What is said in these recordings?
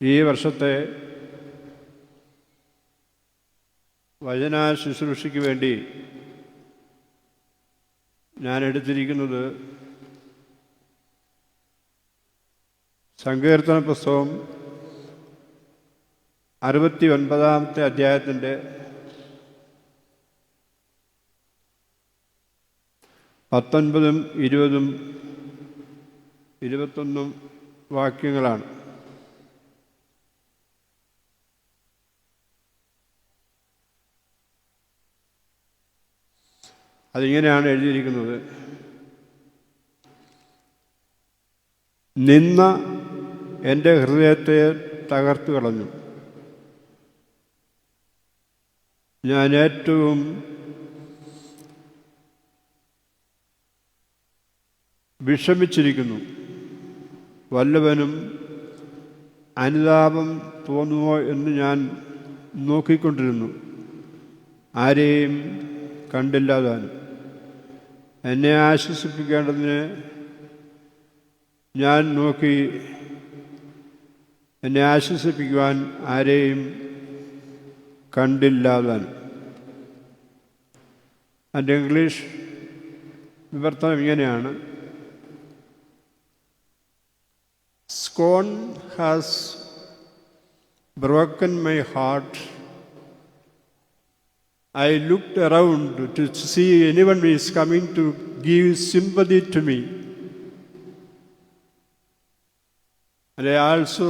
ഈ വർഷത്തെ വചന ശുശ്രൂഷയ്ക്ക് വേണ്ടി ഞാൻ എടുത്തിരിക്കുന്നത് സങ്കീർത്തന പുസ്തകം 69-ാമത്തെ അധ്യായത്തിൻ്റെ 19, 20, 21 വാക്യങ്ങളാണ്. അതിങ്ങനെയാണ് എഴുതിയിരിക്കുന്നത്: നിന്ന എൻ്റെ ഹൃദയത്തെ തകർത്തു കളഞ്ഞു. ഞാൻ ഏറ്റവും വിഷമിച്ചിരിക്കുന്നു. വല്ലവനും അനുതാപം തോന്നുമോ എന്ന് ഞാൻ നോക്കിക്കൊണ്ടിരുന്നു, ആരെയും കണ്ടില്ലാതാനും. എന്നെ ആശ്വസിപ്പിക്കേണ്ടതിന് ഞാൻ നോക്കി, എന്നെ ആശ്വസിപ്പിക്കുവാൻ ആരെയും കണ്ടില്ലാതാനും. അതിൻ്റെ ഇംഗ്ലീഷ് വിവർത്തനം ഇങ്ങനെയാണ്: Scorn has broken my heart. I looked around to see anyone who is coming to give sympathy to me. And I also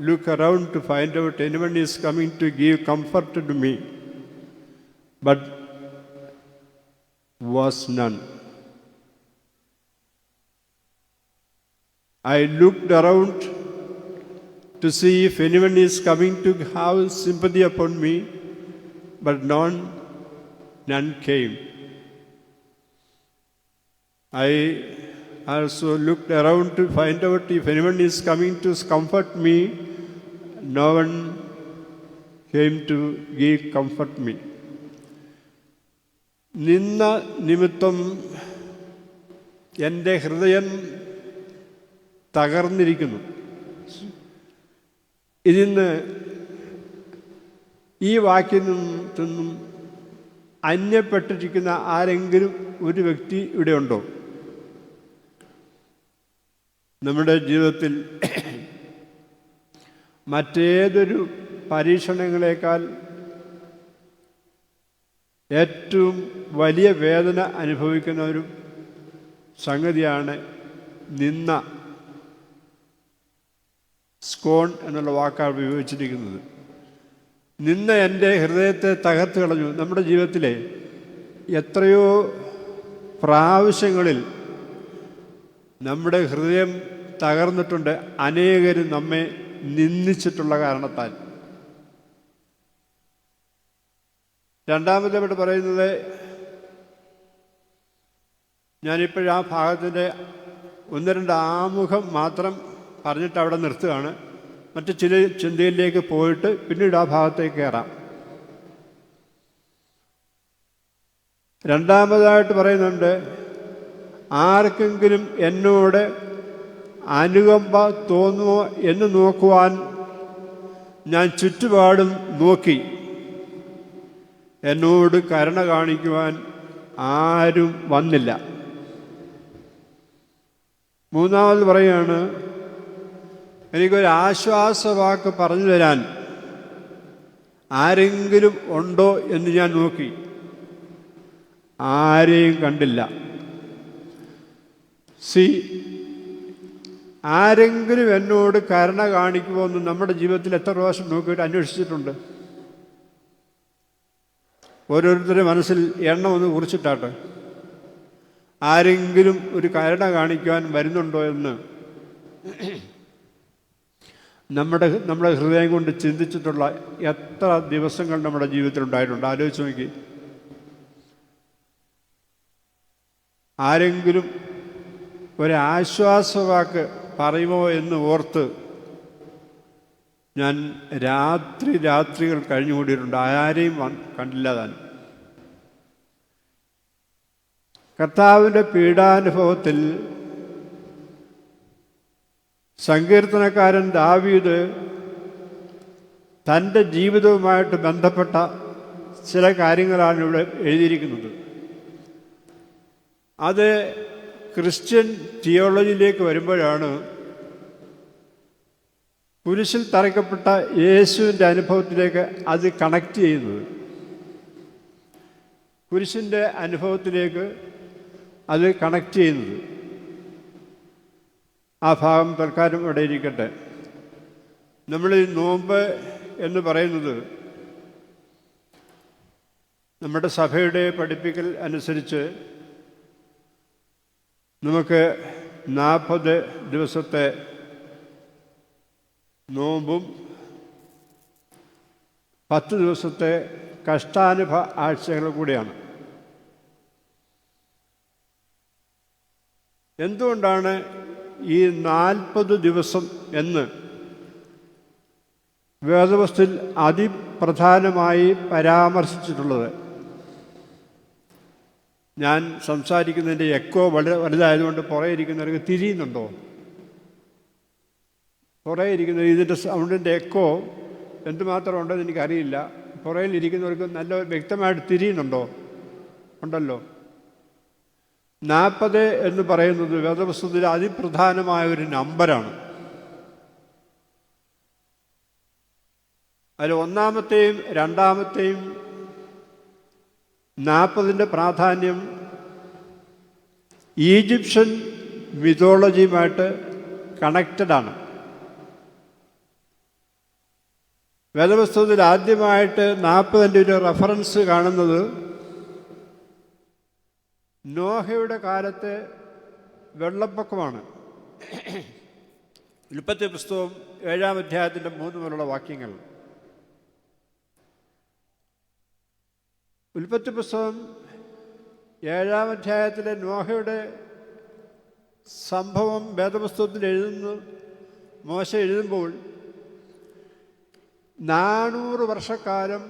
look around to find out anyone is coming to give comfort to me, but was none. I looked around to see if anyone is coming to have sympathy upon me, but none came. I also looked around to find out if anyone is coming to comfort me. No one came to give comfort me. നിന്ന നിമിത്തം എൻ്റെ ഹൃദയം തകർന്നിരിക്കുന്നു. ഇതിന്ന് ഈ വാക്യത്തിൽ നിന്നും അന്യപ്പെട്ടിരിക്കുന്ന ആരെങ്കിലും ഒരു വ്യക്തി ഇവിടെ ഉണ്ടോ? നമ്മുടെ ജീവിതത്തിൽ മറ്റേതൊരു പരീക്ഷണങ്ങളെക്കാൾ ഏറ്റവും വലിയ വേദന അനുഭവിക്കുന്ന ഒരു സംഗതിയാണ് നിന്ന. സ്കോൺ എന്നുള്ള വാക്കാണ് ഉപയോഗിച്ചിരിക്കുന്നത്. നിന്ന എൻ്റെ ഹൃദയത്തെ തകർത്ത് കളഞ്ഞു. നമ്മുടെ ജീവിതത്തിലെ എത്രയോ പ്രാവശ്യങ്ങളിൽ നമ്മുടെ ഹൃദയം തകർന്നിട്ടുണ്ട്, അനേകരും നമ്മെ നിന്ദിച്ചിട്ടുള്ള കാരണത്താൽ. രണ്ടാമത് ഇവിടെ പറയുന്നത്, ഞാനിപ്പോഴും ആ ഭാഗത്തിൻ്റെ 1-2 ആമുഖം മാത്രം പറഞ്ഞിട്ട് അവിടെ നിർത്തുകയാണ്. മറ്റ് ചില ചിന്തയിലേക്ക് പോയിട്ട് പിന്നീട് ആ ഭാഗത്തേക്ക് കയറാം. രണ്ടാമതായിട്ട് പറയുന്നുണ്ട്, ആർക്കെങ്കിലും എന്നോട് അനുകമ്പ തോന്നുമോ എന്ന് നോക്കുവാൻ ഞാൻ ചുറ്റുപാടും നോക്കി, എന്നോട് കരുണ കാണിക്കുവാൻ ആരും വന്നില്ല. മൂന്നാമത് പറയുകയാണ്, എനിക്കൊരു ആശ്വാസവാക്ക് പറഞ്ഞു തരാൻ ആരെങ്കിലും ഉണ്ടോ എന്ന് ഞാൻ നോക്കി, ആരെയും കണ്ടില്ല. ആരെങ്കിലും എന്നോട് കരുണ കാണിക്കുമോ എന്ന് നമ്മുടെ ജീവിതത്തിൽ എത്ര പ്രാവശ്യം നോക്കിയിട്ട് അന്വേഷിച്ചിട്ടുണ്ട്? ഓരോരുത്തരുടെ മനസ്സിൽ എണ്ണം ഒന്ന് കുറിച്ചിട്ടാട്ടെ. ആരെങ്കിലും ഒരു കരുണ കാണിക്കുവാൻ വരുന്നുണ്ടോ എന്ന് നമ്മുടെ ഹൃദയം കൊണ്ട് ചിന്തിച്ചിട്ടുള്ള എത്ര ദിവസങ്ങൾ നമ്മുടെ ജീവിതത്തിൽ ഉണ്ടായിട്ടുണ്ട്? ആലോചിച്ച് നോക്കി. ആരെങ്കിലും ഒരാശ്വാസവാക്ക് പറയുമോ എന്ന് ഓർത്ത് ഞാൻ രാത്രികൾ കഴിഞ്ഞുകൂടിയിട്ടുണ്ട്, ആരെയും കണ്ടില്ല താൻ. കർത്താവിൻ്റെ പീഡാനുഭവത്തിൽ സങ്കീർത്തനക്കാരൻ ദാവീദ് തൻ്റെ ജീവിതവുമായിട്ട് ബന്ധപ്പെട്ട ചില കാര്യങ്ങളാണ് ഇവിടെ എഴുതിയിരിക്കുന്നത്. അത് ക്രിസ്ത്യൻ തിയോളജിയിലേക്ക് വരുമ്പോഴാണ് കുരിശിൽ തറയ്ക്കപ്പെട്ട യേശുവിൻ്റെ അനുഭവത്തിലേക്ക് അത് കണക്ട് ചെയ്യുന്നത്. കുരിശിൻ്റെ അനുഭവത്തിലേക്ക് അത് കണക്ട് ചെയ്യുന്നത്. ആ ഭാഗം തൽക്കാലം ഇവിടെ ഇരിക്കട്ടെ. നമ്മൾ ഈ നോമ്പ് എന്ന് പറയുന്നത് നമ്മുടെ സഭയുടെ പഠിപ്പിക്കൽ അനുസരിച്ച് നമുക്ക് 40 ദിവസത്തെ നോമ്പും 10 ദിവസത്തെ കഷ്ടാനുഭവ ആഴ്ചകളും കൂടിയാണ്. എന്തുകൊണ്ടാണ് ഈ 40 ദിവസം എന്ന് വേദവസ്തുവിൽ അതിപ്രധാനമായി പരാമർശിച്ചിട്ടുള്ളത്? ഞാൻ സംസാരിക്കുന്നതിൻ്റെ എക്കോ വളരെ വലുതായതുകൊണ്ട് പുറകെ ഇരിക്കുന്നവർക്ക് തിരിയുന്നുണ്ടോ? പുറകെ ഇരിക്കുന്നത് ഇതിൻ്റെ സൗണ്ടിൻ്റെ എക്കോ എന്തുമാത്രം ഉണ്ടെന്ന് എനിക്കറിയില്ല. പുറകിലിരിക്കുന്നവർക്ക് നല്ല വ്യക്തമായിട്ട് തിരിയുന്നുണ്ടോ? ഉണ്ടല്ലോ. 40 എന്ന് പറയുന്നത് വേദപുസ്തകത്തിൽ അതിപ്രധാനമായ ഒരു നമ്പറാണ്. അതിൽ ഒന്നാമത്തെയും രണ്ടാമത്തെയും 40ൻ്റെ പ്രാധാന്യം ഈജിപ്ഷ്യൻ മിതോളജിയുമായിട്ട് കണക്റ്റഡാണ്. വേദപുസ്തകത്തിൽ ആദ്യമായിട്ട് 40ൻ്റെ ഒരു റെഫറൻസ് കാണുന്നത് നോഹയുടെ കാലത്തെ വെള്ളപ്പൊക്കമാണ്. ഉൽപ്പത്തി പുസ്തകം 7-ാം അധ്യായത്തിൻ്റെ 3 മുതലുള്ള വാക്യങ്ങൾ. ഉൽപ്പത്തി പുസ്തകം 7-ാം അധ്യായത്തിലെ നോഹയുടെ സംഭവം വേദപുസ്തകത്തിൽ മോശ എഴുതുമ്പോൾ 400 വർഷക്കാലം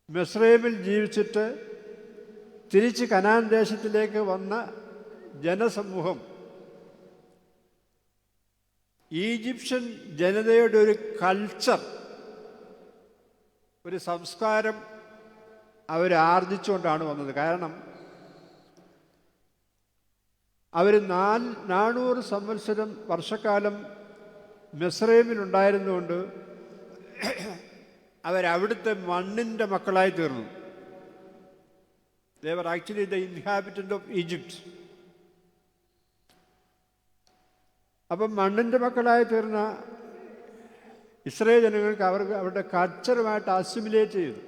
മിസ്രൈമിൽ ജീവിച്ചിട്ട് തിരിച്ച് കനാൻ ദേശത്തിലേക്ക് വന്ന ജനസമൂഹം ഈജിപ്ഷ്യൻ ജനതയുടെ ഒരു കൾച്ചർ, ഒരു സംസ്കാരം അവരാർജിച്ചുകൊണ്ടാണ് വന്നത്. കാരണം അവർ 400 സംവത്സരം വർഷക്കാലം മിസ്രൈമിലുണ്ടായിരുന്നുകൊണ്ട് അവരവിടുത്തെ മണ്ണിൻ്റെ മക്കളായി തീർന്നു. They were actually the inhabitant of Egypt. അപ്പം മണ്ണിൻ്റെ മക്കളായി തീർന്ന ഇസ്രായേൽ ജനങ്ങൾക്ക് അവരുടെ കൾച്ചറുമായിട്ട് അസിമിലേറ്റ് ചെയ്തു.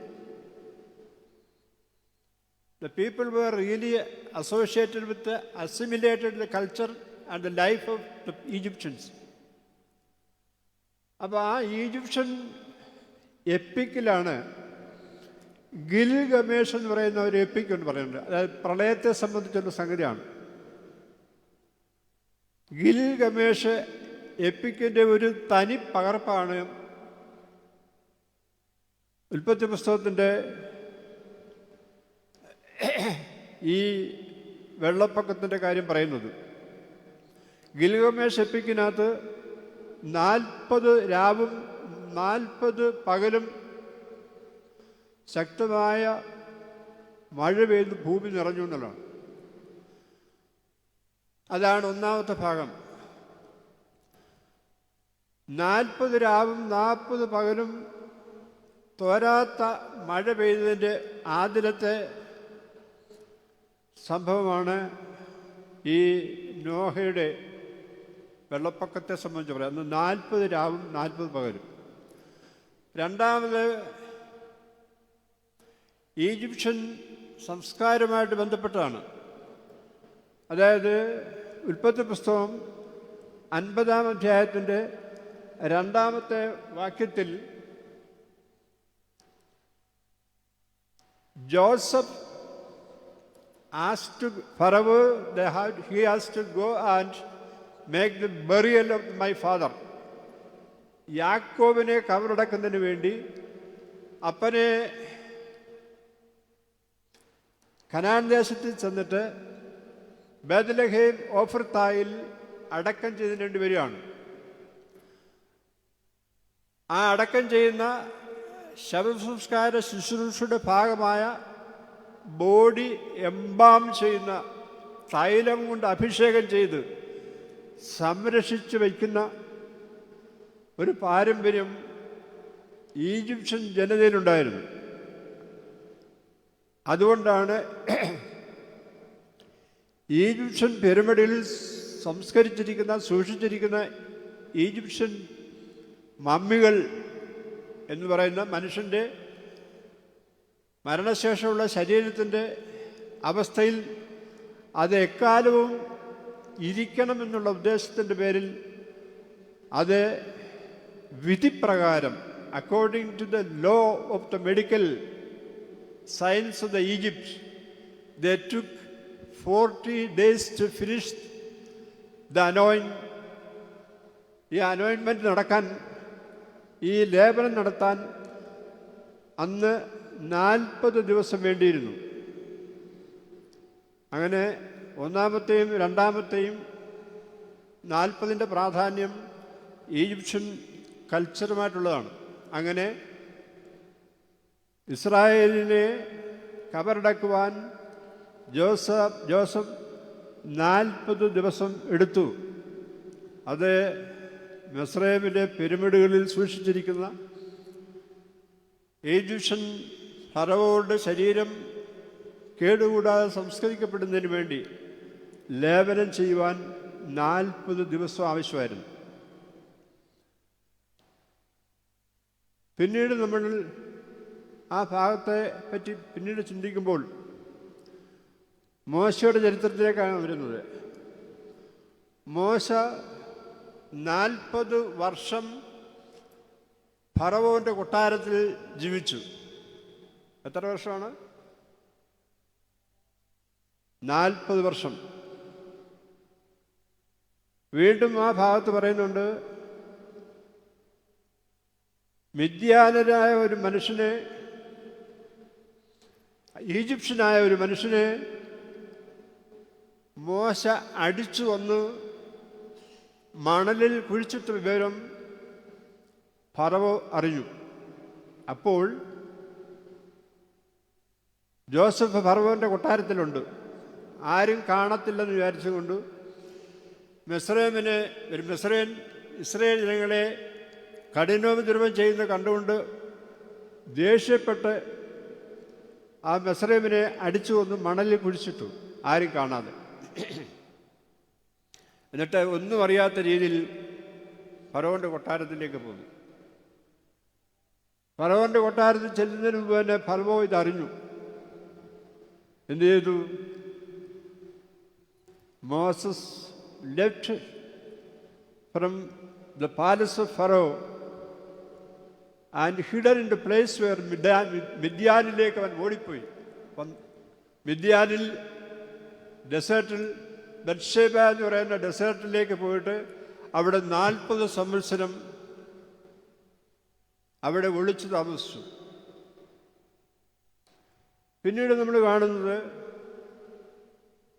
The people were really associated with the assimilated the culture and the life of the Egyptians. അപ്പോൾ ആ ഈജിപ്ഷ്യൻ എപ്പിക്കിലാണ് ഗിൽഗമേഷ് എന്ന് പറയുന്ന ഒരു എപ്പിക് എന്ന് പറയുന്നത്. അതായത് പ്രളയത്തെ സംബന്ധിച്ചുള്ള സംഗതിയാണ്. ഗിൽഗമേഷ് എപ്പിക്കിൻ്റെ ഒരു തനി പകർപ്പാണ് ഉൽപ്പത്തി പുസ്തകത്തിൻ്റെ ഈ വെള്ളപ്പൊക്കത്തിൻ്റെ കാര്യം പറയുന്നത്. ഗിൽഗമേഷ് എപ്പിക്കിനകത്ത് 40 രാവും 40 പകലും ശക്തമായ മഴ പെയ്ത് ഭൂമി നിറഞ്ഞു എന്നുള്ളതാണ്. അതാണ് ഒന്നാമത്തെ ഭാഗം. 40 രാവും 40 പകലും തോരാത്ത മഴ പെയ്തതിൻ്റെ ആദ്യത്തെ സംഭവമാണ് ഈ നോഹയുടെ വെള്ളപ്പൊക്കത്തെ സംബന്ധിച്ച് പറയാം. അന്ന് 40 രാവും 40 പകലും. രണ്ടാമത് ഈജിപ്ഷ്യൻ സംസ്കാരവുമായിട്ട് ബന്ധപ്പെട്ടാണ്. അതായത് ഉൽപ്പത്തി പുസ്തകം 50-ാം അധ്യായത്തിൻ്റെ 2-ാമത്തെ വാക്യത്തിൽ Joseph asked Pharaoh, he has to go and make the burial of my father. യാക്കോബിനെ കബറടക്കുന്നതിന് വേണ്ടി അപ്പനെ കനാൻ ദേശത്തിൽ ചെന്നിട്ട് ബേത്ലഹേം ഓഫർത്തായിൽ അടക്കം ചെയ്തിട്ട് വരികയാണ്. ആ അടക്കം ചെയ്യുന്ന ശവസംസ്കാര ശുശ്രൂഷയുടെ ഭാഗമായ ബോഡി എംബാം ചെയ്യുന്ന തൈലം കൊണ്ട് അഭിഷേകം ചെയ്ത് സംരക്ഷിച്ചു വയ്ക്കുന്ന ഒരു പാരമ്പര്യം ഈജിപ്ഷ്യൻ ജനതയിലുണ്ടായിരുന്നു. അതുകൊണ്ടാണ് ഈജിപ്ഷ്യൻ പിരമിഡിൽ സംസ്കരിച്ചിരിക്കുന്ന സൂക്ഷിച്ചിരിക്കുന്ന ഈജിപ്ഷ്യൻ മമ്മികൾ എന്ന് പറയുന്ന മനുഷ്യൻ്റെ മരണശേഷമുള്ള ശരീരത്തിൻ്റെ അവസ്ഥയിൽ അത് എക്കാലവും ഇരിക്കണമെന്നുള്ള ഉദ്ദേശത്തിൻ്റെ പേരിൽ അത് വിധിപ്രകാരം according to the law of the medical science of the Egypt they took 40 days to finish the anointment. ഈ അനോയിൻമെൻറ്റ് നടക്കാൻ, ഈ ലേപനം നടത്താൻ അന്ന് 40 ദിവസം വേണ്ടിയിരുന്നു. അങ്ങനെ ഒന്നാമത്തെയും രണ്ടാമത്തെയും 40ൻ്റെ പ്രാധാന്യം ഈജിപ്ഷ്യൻ കൾച്ചറുമായിട്ടുള്ളതാണ്. അങ്ങനെ ഇസ്രായേലിനെ കബറടക്കുവാൻ ജോസഫ് 40 ദിവസം എടുത്തു. അത് മിസ്രൈമിലെ പിരമിഡുകളിൽ സൂക്ഷിച്ചിരിക്കുന്ന ഈജിപ്ഷ്യൻ ഫറവോയുടെ ശരീരം കേടുകൂടാതെ സംസ്കരിക്കപ്പെടുന്നതിന് വേണ്ടി ലേപനം ചെയ്യുവാൻ 40 ദിവസം ആവശ്യമായിരുന്നു. പിന്നീട് നമ്മൾ ആ ഭാഗത്തെ പറ്റി പിന്നീട് ചിന്തിക്കുമ്പോൾ മോശയുടെ ചരിത്രത്തിലേക്കാണ് വരുന്നത്. മോശ 40 വർഷം ഫറവോൻ്റെ കൊട്ടാരത്തിൽ ജീവിച്ചു. എത്ര വർഷമാണ്? 40 വർഷം. വീണ്ടും ആ ഭാഗത്ത് പറയുന്നുണ്ട്, മിദ്യാനരായ ഒരു മനുഷ്യനെ, ഈജിപ്ഷ്യനായ ഒരു മനുഷ്യനെ മോശ അടിച്ചു വന്ന് മണലിൽ കുഴിച്ചിട്ട വിവരം ഫറവോ അറിഞ്ഞു. അപ്പോൾ ജോസഫ് ഫറവോൻ്റെ കൊട്ടാരത്തിലുണ്ട്, ആരും കാണത്തില്ലെന്ന് വിചാരിച്ചുകൊണ്ട് ഇസ്രായേൽ ജനങ്ങളെ കഠിനോപദ്രവം ചെയ്യുന്ന കണ്ടുകൊണ്ട് ദേഷ്യപ്പെട്ട് ആ മിസ്രൈമിനെ അടിച്ചു വന്ന് മണലിൽ കുഴിച്ചിട്ടു, ആരും കാണാതെ. എന്നിട്ട് ഒന്നും അറിയാത്ത രീതിയിൽ ഫറവോൻ്റെ കൊട്ടാരത്തിലേക്ക് പോന്നു. ഫറവോൻ്റെ കൊട്ടാരത്തിൽ ചെല്ലുന്നതിന് മുമ്പ് തന്നെ ഫറവോ ഇതറിഞ്ഞു. എന്ത് ചെയ്തു? Moses left from the palace of pharaoh and hidden in the place where മിദ്യാനിലേക്ക് അവൻ ഓടിപ്പോയി. മിദ്യാനിൽ ഡെസേർട്ടിൽ ബത്ശേബ എന്ന് പറയുന്ന ഡെസേർട്ടിലേക്ക് പോയിട്ട് അവിടെ 40 സംവത്സരം അവിടെ ഒളിച്ചു താമസിച്ചു. പിന്നീട് നമ്മൾ കാണുന്നത്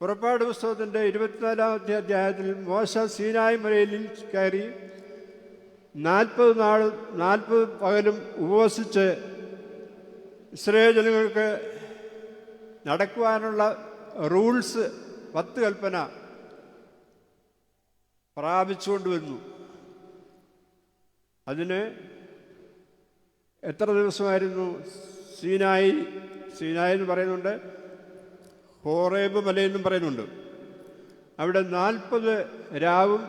പുറപ്പാട് പുസ്തകത്തിൻ്റെ 24-ാമത്തെ അധ്യായത്തിൽ മോശ സീനായ് മലയിൽ കയറി 40 നാളും 40 പകലും ഉപവസിച്ച് ഇസ്രായേൽ ജനങ്ങൾക്ക് നടക്കുവാനുള്ള റൂൾസ് 10 കൽപ്പന പ്രാപിച്ചുകൊണ്ട് വന്നു. അതിന് എത്ര ദിവസമായിരുന്നു? സീനായി എന്ന് പറയുന്നുണ്ട്, ഹോറേബ് മലയെന്നും പറയുന്നുണ്ട്. അവിടെ 40 രാവും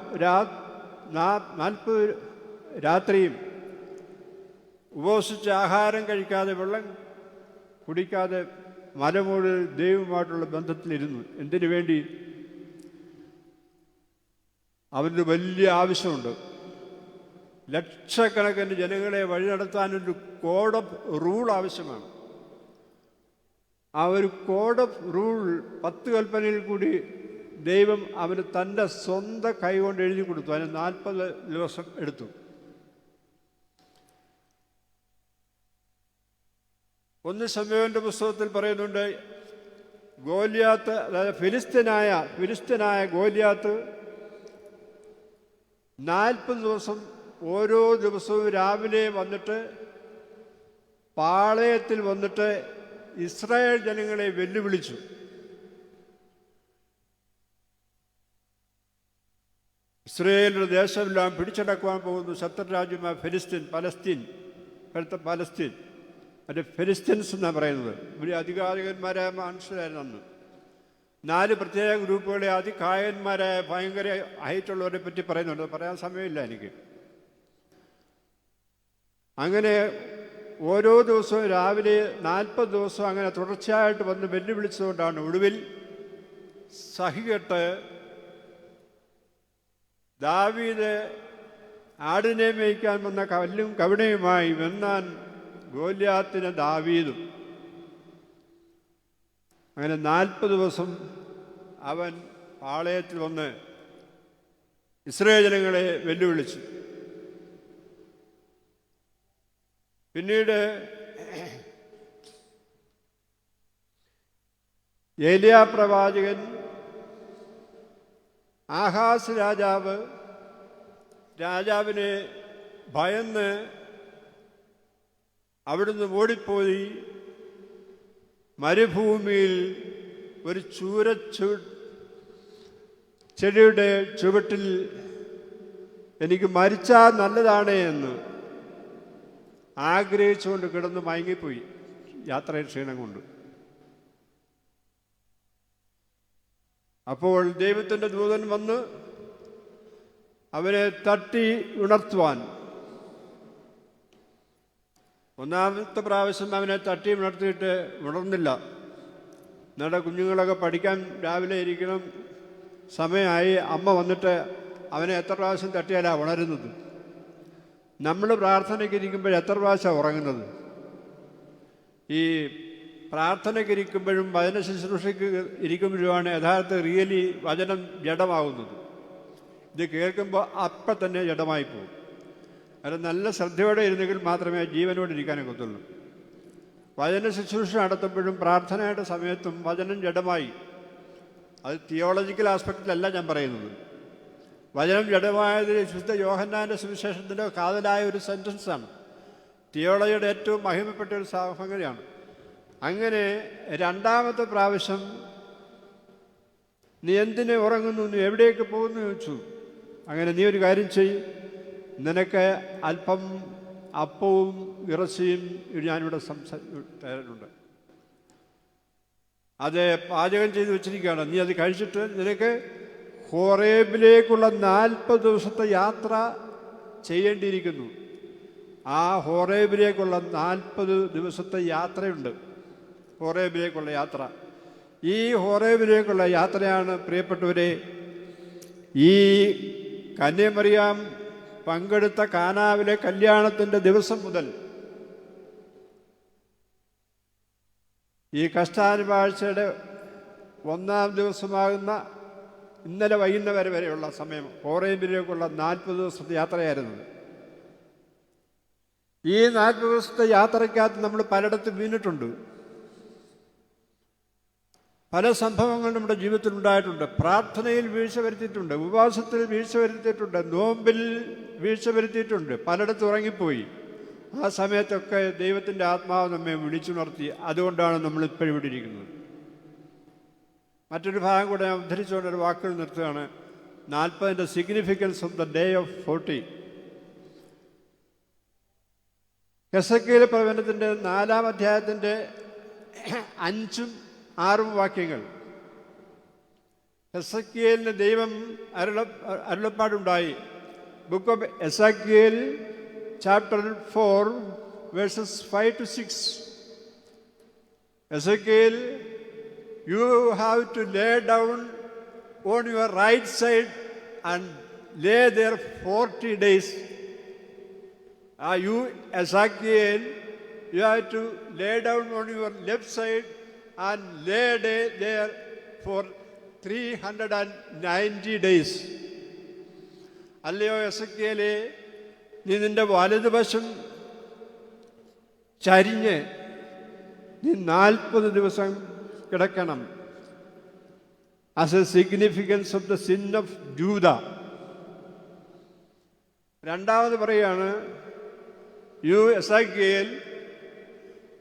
40 രാത്രിയും ഉപവസിച്ച് ആഹാരം കഴിക്കാതെ വെള്ളം കുടിക്കാതെ മലമുകളിൽ ദൈവവുമായിട്ടുള്ള ബന്ധത്തിലിരുന്നു. എന്തിനു വേണ്ടി? അവന് വലിയ ആവശ്യമുണ്ട്. ലക്ഷക്കണക്കിന് ജനങ്ങളെ വഴി നടത്താനൊരു കോഡ് ഓഫ് റൂൾ ആവശ്യമാണ്. ആ ഒരു കോഡ് ഓഫ് റൂൾ 10 കൽപ്പനയിൽ കൂടി ദൈവം അവന് തൻ്റെ സ്വന്തം കൈ കൊണ്ട് എഴുതി കൊടുത്തു. അതിന് 40 ദിവസം എടുത്തു. ഒന്ന് ശമൂവേലിന്റെ പുസ്തകത്തിൽ പറയുന്നുണ്ട്, ഗോലിയാത്ത്, അതായത് ഫിലിസ്ത്യനായ ഗോലിയാത്ത് 40 ദിവസം ഓരോ ദിവസവും രാവിലെ വന്നിട്ട് പാളയത്തിൽ വന്നിട്ട് ഇസ്രായേൽ ജനങ്ങളെ വെല്ലുവിളിച്ചു. ഇസ്രായേലിൻ്റെ ദേശമെല്ലാം പിടിച്ചടക്കുവാൻ പോകുന്നു ശത്രുരാജ്യമായ പലസ്തീൻ, മറ്റേ ഫെലിസ്തീൻസ് എന്നാണ് പറയുന്നത്. ഇവർ അധികാരികന്മാരായ മനുഷ്യരായിരുന്നു അന്ന്. 4 പ്രത്യേക ഗ്രൂപ്പുകളെ അതികായന്മാരായ ഭയങ്കര ഹൈറ്റുള്ളവരെ പറ്റി പറയുന്നുണ്ട്. പറയാൻ സമയമില്ല എനിക്ക്. അങ്ങനെ ഓരോ ദിവസവും രാവിലെ 40 ദിവസം അങ്ങനെ തുടർച്ചയായിട്ട് വന്ന് വെല്ലുവിളിച്ചുകൊണ്ടാണ് ഒടുവിൽ സഹികെട്ട് ദാവീദ് ആടിനെ മേയ്ക്കാൻ വന്ന കല്ലും കവിണയുമായി വെന്നാൻ ഗോലിയാത്തിനെ ദാവീദും. അങ്ങനെ 40 ദിവസം അവൻ പാളയത്തിൽ വന്ന് ഇസ്രായേൽ ജനങ്ങളെ വെല്ലുവിളിച്ചു. പിന്നീട് ഏലിയാ പ്രവാചകൻ ആഹാസ് രാജാവിനെ ഭയന്ന് അവിടുന്ന് ഓടിപ്പോയി മരുഭൂമിയിൽ ഒരു ചെടിയുടെ ചുവട്ടിൽ എനിക്ക് മരിച്ചാൽ നല്ലതാണ് എന്ന് ആഗ്രഹിച്ചുകൊണ്ട് കിടന്ന് മയങ്ങിപ്പോയി യാത്രയിൽ ക്ഷീണം കൊണ്ട്. അപ്പോൾ ദൈവത്തിൻ്റെ ദൂതൻ വന്ന് അവനെ തട്ടി ഉണർത്തുവാൻ, ഒന്നാമത്തെ പ്രാവശ്യം അവനെ തട്ടി ഉണർത്തിയിട്ട് ഉണർന്നില്ല. എന്നിട്ട് കുഞ്ഞുങ്ങളൊക്കെ പഠിക്കാൻ രാവിലെ ഇരിക്കണം, സമയമായി. അമ്മ വന്നിട്ട് അവനെ എത്ര പ്രാവശ്യം തട്ടിയാലാണ് ഉണരുന്നത്? നമ്മൾ പ്രാർത്ഥനയ്ക്ക് ഇരിക്കുമ്പോൾ എത്ര പ്രാവശ്യമാണ് ഉറങ്ങുന്നത്? ഈ പ്രാർത്ഥനയ്ക്ക് ഇരിക്കുമ്പോഴും വചന ശുശ്രൂഷയ്ക്ക് ഇരിക്കുമ്പോഴുമാണ് യഥാർത്ഥ റിയലി വചനം ജഡമാകുന്നത്. ഇത് കേൾക്കുമ്പോൾ അപ്പം തന്നെ ജഡമായി പോകും. അത് നല്ല ശ്രദ്ധയോടെ ഇരുന്നെങ്കിൽ മാത്രമേ ജീവനോടെ ഇരിക്കാനൊക്കത്തുള്ളൂ. വചന ശുശ്രൂഷ നടത്തുമ്പോഴും പ്രാർത്ഥനയുടെ സമയത്തും വചനം ജഡമായി. അത് തിയോളജിക്കൽ ആസ്പെക്റ്റിലല്ല ഞാൻ പറയുന്നത്. വചനം ജഡമായത് വിശുദ്ധ യോഹന്നാൻ്റെ സുവിശേഷത്തിൻ്റെ കാതലായ ഒരു സെൻറ്റൻസാണ്. തിയോളജിയുടെ ഏറ്റവും മഹിമപ്പെട്ട ഒരു സംഗതിയാണ്. അങ്ങനെ രണ്ടാമത്തെ പ്രാവശ്യം നീ എന്തിനെ ഉറങ്ങുന്നു, നീ എവിടേക്ക് പോകുന്നു ചോദിച്ചു. അങ്ങനെ നീ ഒരു കാര്യം ചെയ്യും, നിനക്ക് അല്പം അപ്പവും ഇറച്ചിയും ഞാനിവിടെ തരാനുണ്ട്, അത് പാചകം ചെയ്ത് വെച്ചിരിക്കുകയാണ്, നീ അത് കഴിച്ചിട്ട് നിനക്ക് ഹോറേബിലേക്കുള്ള 40 ദിവസത്തെ യാത്ര ചെയ്യേണ്ടിയിരിക്കുന്നു. ആ ഹോറേബിലേക്കുള്ള 40 ദിവസത്തെ യാത്രയുണ്ട്. ഹോറേബിലേക്കുള്ള യാത്ര, ഈ ഹോറേബിലേക്കുള്ള യാത്രയാണ് പ്രിയപ്പെട്ടവരെ ഈ കന്യാമറിയാം പങ്കെടുത്ത കാനാവിലെ കല്യാണത്തിൻ്റെ ദിവസം മുതൽ ഈ കഷ്ടാനുപാഴ്ചയുടെ 1-ാം ദിവസമാകുന്ന ഇന്നലെ വൈകുന്നേരം വരെയുള്ള സമയം ഹോറേബിലേക്കുള്ള 40 ദിവസത്തെ യാത്രയായിരുന്നു. ഈ 40 ദിവസത്തെ യാത്രയ്ക്കകത്ത് നമ്മൾ പലയിടത്തും വീണിട്ടുണ്ട്. പല സംഭവങ്ങൾ നമ്മുടെ ജീവിതത്തിൽ ഉണ്ടായിട്ടുണ്ട്. പ്രാർത്ഥനയിൽ വീഴ്ച വരുത്തിയിട്ടുണ്ട്, ഉപവാസത്തിൽ വീഴ്ച വരുത്തിയിട്ടുണ്ട്, നോമ്പിൽ വീഴ്ച വരുത്തിയിട്ടുണ്ട്, പലയിടത്തും ഉറങ്ങിപ്പോയി. ആ സമയത്തൊക്കെ ദൈവത്തിൻ്റെ ആത്മാവ് നമ്മെ വിളിച്ചുണർത്തി. അതുകൊണ്ടാണ് നമ്മളിപ്പോൾ ഇവിടെ ഇരിക്കുന്നത്. മറ്റൊരു ഭാഗം കൂടെ ഞാൻ ഉദ്ധരിച്ചുകൊണ്ടൊരു വാക്കുകൾ നിർത്തുകയാണ്. 40ൻ്റെ significance of the day of 40. ഹെസക്കേൽ പ്രവചനത്തിൻ്റെ 4-ാം അധ്യായത്തിൻ്റെ 5ഉം 6ഉം വാക്യങ്ങൾ. ഹെസക്കേലിന് ദൈവം അരുളപ്പാടുണ്ടായി. Book of Ezekiel chapter 4 verses 5 to 6. Ezekiel, you have to lay down on your right side and lay there 40 days. You, Ezekiel, you have to lay down on your left side and lay there for 390 days. അല്ലയോ എസക്കിയേലേ, നീ നിന്റെ വലതുവശം ചരിഞ്ഞ് നീ 40 ദിവസം കിടക്കണം. As a significance of the sin of Judah. രണ്ടാമത് പറയാണ്, you Ezekiel,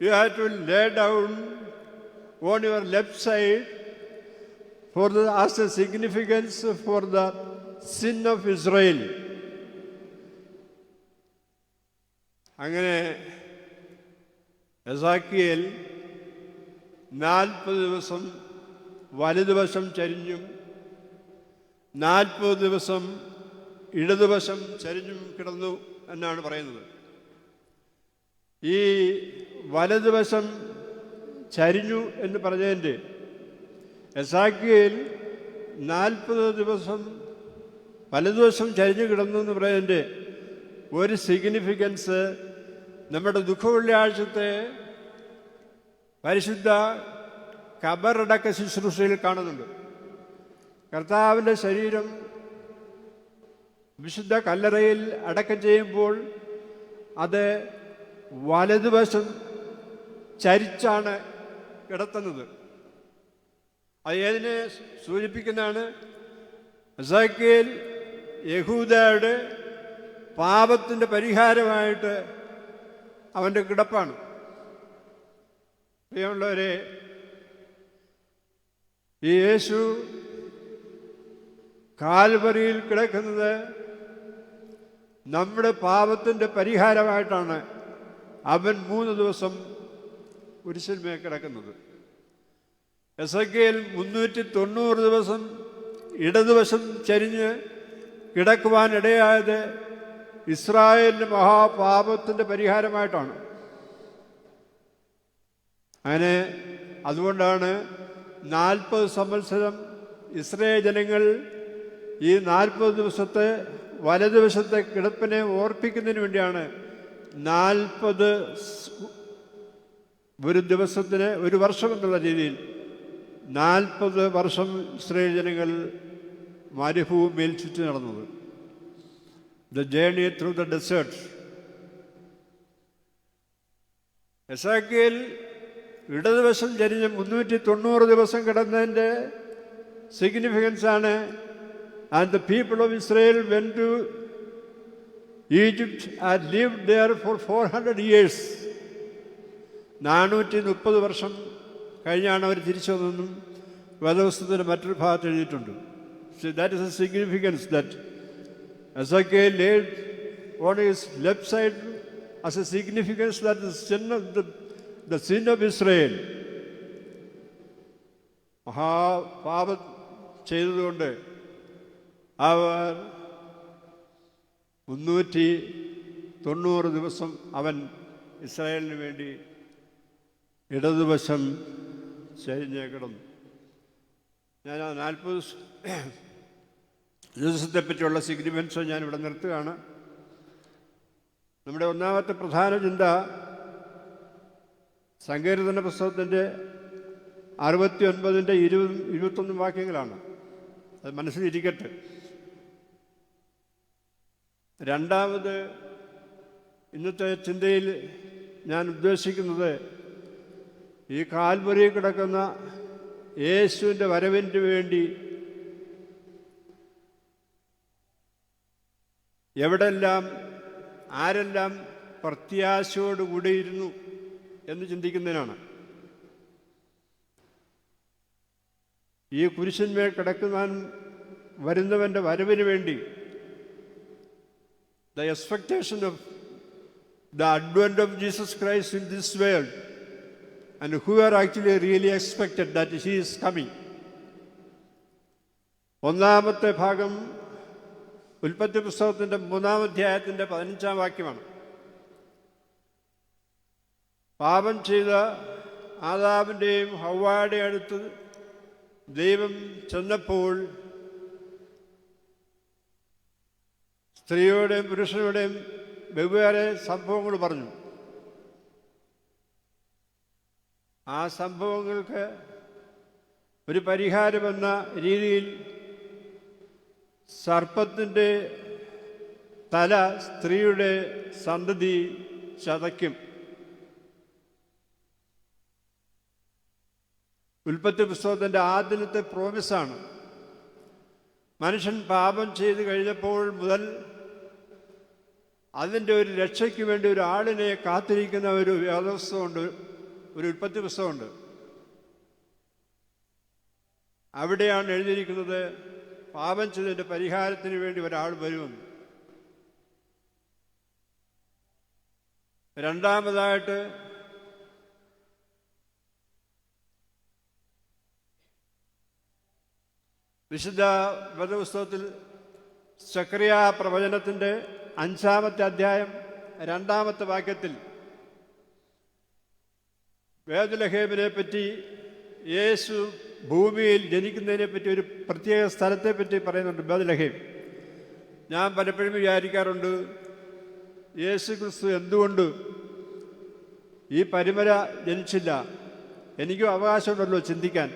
you have to lay down on your left side for the, as a significance for the sin of Israel. അങ്ങനെ എസേക്കിയേൽ 40 ദിവസം വലതുവശം ചരിഞ്ഞും 40 ദിവസം ഇടതുവശം ചരിഞ്ഞും കിടന്നു എന്നാണ് പറയുന്നത്. ഈ വലതുവശം ചരിഞ്ഞു എന്ന് പറഞ്ഞതിൻ്റെ എസേക്കിയേൽ 40 ദിവസം വലതുവശം ചരിഞ്ഞു കിടന്നു എന്ന് പറയുന്നതിൻ്റെ ഒരു സിഗ്നിഫിക്കൻസ് നമ്മുടെ ദുഃഖവെള്ളിയാഴ്ചത്തെ പരിശുദ്ധ ഖബറടക്ക ശുശ്രൂഷയിൽ കാണുന്നുണ്ട്. കർത്താവിൻ്റെ ശരീരം വിശുദ്ധ കല്ലറയിൽ അടക്കം ചെയ്യുമ്പോൾ അത് വലതുവശം ചരിച്ചാണ് കിടത്തുന്നത്. അത് ഏതിനെ സൂചിപ്പിക്കുന്നതാണ്? എസേക്കിയേൽ യഹൂദയുടെ പാപത്തിൻ്റെ പരിഹാരമായിട്ട് അവൻ്റെ കിടപ്പാണ്. പ്രിയമുള്ളവരെ, ഈ യേശു കാൽവരിയിൽ കിടക്കുന്നത് നമ്മുടെ പാപത്തിൻ്റെ പരിഹാരമായിട്ടാണ്. അവൻ 3 ദിവസം കുരിശിന്മേൽ കിടക്കുന്നത്. എസേക്കിയേൽ 390 ദിവസം ഇടതുവശം ചരിഞ്ഞ് കിടക്കുവാനിടയായത് ഇസ്രായേലിൻ്റെ മഹാപാപത്തിൻ്റെ പരിഹാരമായിട്ടാണ്. അങ്ങനെ അതുകൊണ്ടാണ് 40 സംവത്സരം ഇസ്രായേൽ ജനങ്ങൾ ഈ 40 ദിവസത്തെ വലതുവശത്തെ കിടപ്പിനെ ഓർപ്പിക്കുന്നതിന് വേണ്ടിയാണ് 40 ഒരു ദിവസത്തിന് ഒരു വർഷം എന്നുള്ള രീതിയിൽ 40 വർഷം ഇസ്രായേൽ ജനങ്ങൾ മരുഭൂമിയിൽ ചുറ്റി നടന്നത്. The journey through the desert. Ezekiel ഇടതുവശം ചരിഞ്ഞ് 390 ദിവസം കിടന്നതിൻ്റെ സിഗ്നിഫിക്കൻസ് ആണ്, and the people of Israel went to Egypt and lived there for 400 years. 430 വർഷം കഴിഞ്ഞാണ് അവർ തിരിച്ചു വന്നതെന്നും വേദപുസ്തകത്തിൻ്റെ മറ്റൊരു ഭാഗത്ത് എഴുതിയിട്ടുണ്ട്. So that is a significance that Ezekiel laid on his left side as a significance that the sin of Israel, മഹാപാപം ചെയ്തതുകൊണ്ട് അവർ 390 ദിവസം അവൻ ഇസ്രായേലിന് വേണ്ടി ഇടതുവശം ചരിഞ്ഞ് കിടന്നു. ഞാൻ ആ 40 ദിവസത്തെപ്പറ്റിയുള്ള സിഗ്നിഫിക്കൻസ് ഞാനിവിടെ നിർത്തുകയാണ്. നമ്മുടെ ഒന്നാമത്തെ പ്രധാന ചിന്ത സങ്കീർത്തന പുസ്തകത്തിൻ്റെ 69-ന്റെ 20-21 വാക്യങ്ങളാണ്. അത് മനസ്സിലിരിക്കട്ടെ. രണ്ടാമത് ഇന്നത്തെ ചിന്തയിൽ ഞാൻ ഉദ്ദേശിക്കുന്നത് ഈ കാൽവരിയിൽ കിടക്കുന്ന യേശുവിൻ്റെ വരവിന് വേണ്ടി എവിടെല്ലാം ആരെല്ലാം പ്രത്യാശയോടുകൂടിയിരുന്നു എന്ന് ചിന്തിക്കുന്നതിനാണ്. ഈ കുരിശന്മേൽ കിടക്കുവാൻ വരുന്നവൻ്റെ വരവിന് വേണ്ടി the expectation of the advent of Jesus Christ in this world, and who are actually really expected that he is coming. ഒന്നാമത്തെ ഭാഗം ഉൽപ്പത്തി പുസ്തകത്തിൻ്റെ 3-ാം അധ്യായത്തിൻ്റെ 15-ാം വാക്യമാണ്. പാപം ചെയ്ത ആദാമിൻ്റെയും ഹവ്വായുടെയും അടുത്ത് ദൈവം ചെന്നപ്പോൾ സ്ത്രീയുടെയും പുരുഷനുടെയും വെവ്വേറെ സംഭവങ്ങൾ പറഞ്ഞു. ആ സംഭവങ്ങൾക്ക് ഒരു പരിഹാരമെന്ന രീതിയിൽ സർപ്പത്തിൻ്റെ തല സ്ത്രീയുടെ സന്തതി ചതയ്ക്കും. ഉൽപ്പത്തി പുസ്തകത്തിൻ്റെ ആദ്യത്തെ പ്രോമിസാണ്. മനുഷ്യൻ പാപം ചെയ്ത് കഴിഞ്ഞപ്പോൾ മുതൽ അതിൻ്റെ ഒരു രക്ഷയ്ക്ക് വേണ്ടി ഒരു ആളിനെ കാത്തിരിക്കുന്ന ഒരു വേദപുസ്തകമുണ്ട്, ഒരു ഉൽപ്പത്തി പുസ്തകമുണ്ട്. അവിടെയാണ് എഴുതിയിരിക്കുന്നത് പാപം ചെയ്തതിൻ്റെ പരിഹാരത്തിന് വേണ്ടി ഒരാൾ വരുമെന്ന്. രണ്ടാമതായിട്ട് വിശുദ്ധ വേദപുസ്തകത്തിൽ സക്കറിയ പ്രവചനത്തിൻ്റെ 5-ാമത്തെ അധ്യായം 2-ാമത്തെ വാക്യത്തിൽ ബേത്ലഹേമിനെ പറ്റി, യേശു ഭൂമിയിൽ ജനിക്കുന്നതിനെ പറ്റി, ഒരു പ്രത്യേക സ്ഥലത്തെ പറ്റി പറയുന്നുണ്ട്, ബേത്ലഹേം. ഞാൻ പലപ്പോഴും വിചാരിക്കാറുണ്ട്, യേശു ക്രിസ്തു എന്തുകൊണ്ട് ഈ പരിമല ജനിച്ചില്ല? എനിക്കും അവകാശമുണ്ടല്ലോ ചിന്തിക്കാൻ.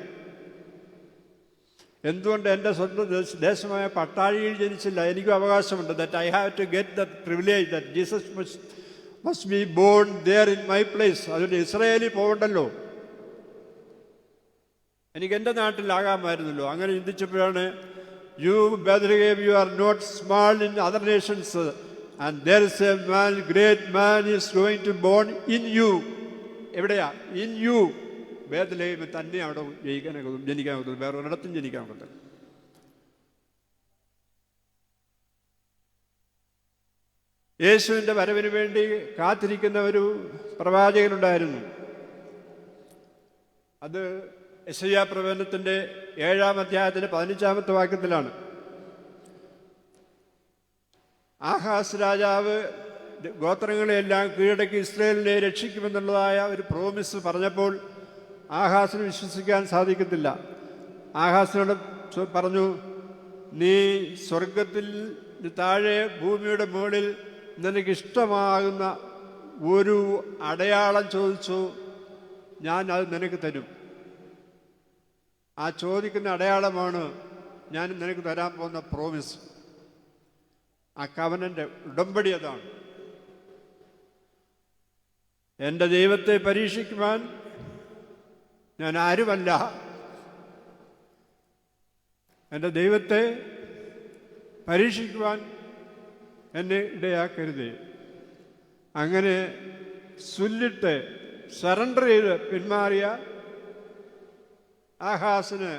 എന്തുകൊണ്ട് എൻ്റെ സ്വന്തം ദേശമായ പട്ടാഴിയിൽ ജനിച്ചില്ല? എനിക്കും അവകാശമുണ്ട്. That I have to get the privilege that Jesus must be born there in my place. അതുകൊണ്ട് ഇസ്രായേലിൽ പോകണ്ടല്ലോ, എനിക്ക് എൻ്റെ നാട്ടിലാകാമായിരുന്നല്ലോ. അങ്ങനെ ചിന്തിച്ചപ്പോഴാണ് you Bethlehem, you are not small in other nations and there is a man, great man is going to born in you. എവിടെയാ? In you. ബേത്ലഹേമിൽ തന്നെ അവിടെ ജനിക്കാൻ ഒക്കത്തില്ല, വേറെ ഒരിടത്തും ജനിക്കാൻ ഒക്കത്തില്ല. യേശുവിൻ്റെ വരവിന് വേണ്ടി കാത്തിരിക്കുന്ന ഒരു പ്രവാചകനുണ്ടായിരുന്നു. അത് യെശയ്യാ പ്രവചനത്തിൻ്റെ 7-ാം അധ്യായത്തിൻ്റെ 15-ാമത്തെ വാക്യത്തിലാണ്. ആഹാസ് രാജാവ് ഗോത്രങ്ങളെയെല്ലാം കീഴടക്കി ഇസ്രായേലിനെ രക്ഷിക്കുമെന്നുള്ളതായ ഒരു പ്രോമിസ് പറഞ്ഞപ്പോൾ ആഹാസിന് വിശ്വസിക്കാൻ സാധിക്കത്തില്ല. ആഹാസിനോട് പറഞ്ഞു, നീ സ്വർഗത്തിൽ താഴെ ഭൂമിയുടെ മുകളിൽ നിനക്കിഷ്ടമാകുന്ന ഒരു അടയാളം ചോദിച്ചു, ഞാൻ അത് നിനക്ക് തരും. ആ ചോദിക്കുന്ന അടയാളമാണ് ഞാൻ നിനക്ക് തരാൻ പോകുന്ന പ്രോമിസ്. ആ കവനൻ്റെ ഉടമ്പടി അതാണ്. എൻ്റെ ദൈവത്തെ പരീക്ഷിക്കുവാൻ ഞാൻ ആരുമല്ല, എൻ്റെ ദൈവത്തെ പരീക്ഷിക്കുവാൻ എന്നെ ഇടയാക്കരുത്. അങ്ങനെ ചൊല്ലിട്ട് സറണ്ടർ ചെയ്ത് പിന്മാറിയ ആഹാസിന്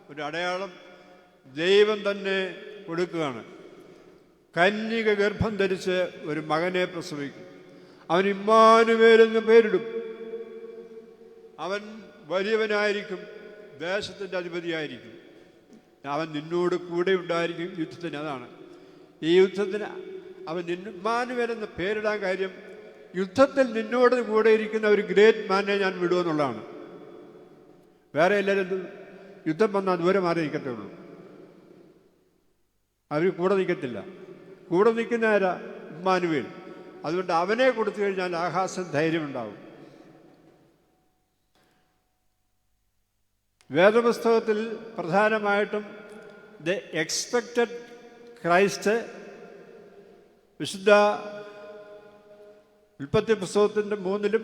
ഒരു അടയാളം ദൈവം തന്നെ കൊടുക്കുകയാണ്. കന്യക ഗർഭം ധരിച്ച് ഒരു മകനെ പ്രസവിക്കും. അവൻ ഇമ്മാനുവേൽ എന്ന് പേരിടും. അവൻ വലിയവനായിരിക്കും, ദേശത്തിൻ്റെ അധിപതിയായിരിക്കും. അവൻ നിന്നോട് കൂടെ ഉണ്ടായിരിക്കും യുദ്ധത്തിന്. അതാണ് ഈ യുദ്ധത്തിന് അവൻ ഇമ്മാനുവേൽ എന്ന് പേരിടാൻ കാര്യം, യുദ്ധത്തിൽ നിന്നോട് കൂടെ ഇരിക്കുന്ന ഒരു ഗ്രേറ്റ് മാനെ ഞാൻ വിടുമെന്നുള്ളതാണ്. വേറെ എല്ലാവരും യുദ്ധം വന്നാൽ ദൂരെ മാറി നിൽക്കത്തേ ഉള്ളൂ, അവർ കൂടെ നിൽക്കത്തില്ല. കൂടെ നിൽക്കുന്ന ആരാ? ഇമ്മാനുവേൽ. അതുകൊണ്ട് അവനെ കൊടുത്തു കഴിഞ്ഞാൽ ആഹാസൻ ധൈര്യമുണ്ടാവും. വേദപുസ്തകത്തിൽ പ്രധാനമായിട്ടും ദ എക്സ്പെക്റ്റഡ് ക്രൈസ്റ്റ് വിശുദ്ധ ഉൽപ്പത്തി പുസ്തകത്തിൻ്റെ 3-ലും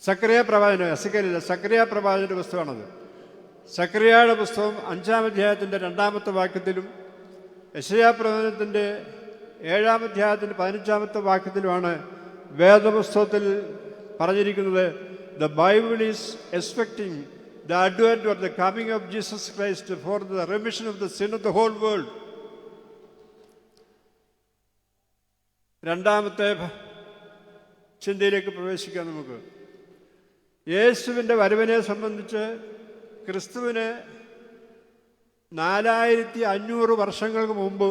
സക്കറിയ പ്രവാചകന്റെ പുസ്തകമാണത്. സക്കറിയയുടെ പുസ്തകം 5-ാം അധ്യായത്തിൻ്റെ 2-ാമത്തെ വാക്യത്തിലും യെശയ്യാ പ്രവചനത്തിൻ്റെ 7-ാം അധ്യായത്തിൻ്റെ 15-ാമത്തെ വാക്യത്തിലുമാണ് വേദപുസ്തകത്തിൽ പറഞ്ഞിരിക്കുന്നത്. The Bible is expecting the advent or the coming of Jesus Christ for the remission of the sin of the whole world. രണ്ടാമത്തെ ചിന്തയിലേക്ക് പ്രവേശിക്കാം നമുക്ക്. യേശുവിൻ്റെ വരവിനെ സംബന്ധിച്ച് ക്രിസ്തുവിന് 4500 വർഷങ്ങൾക്ക് മുമ്പ്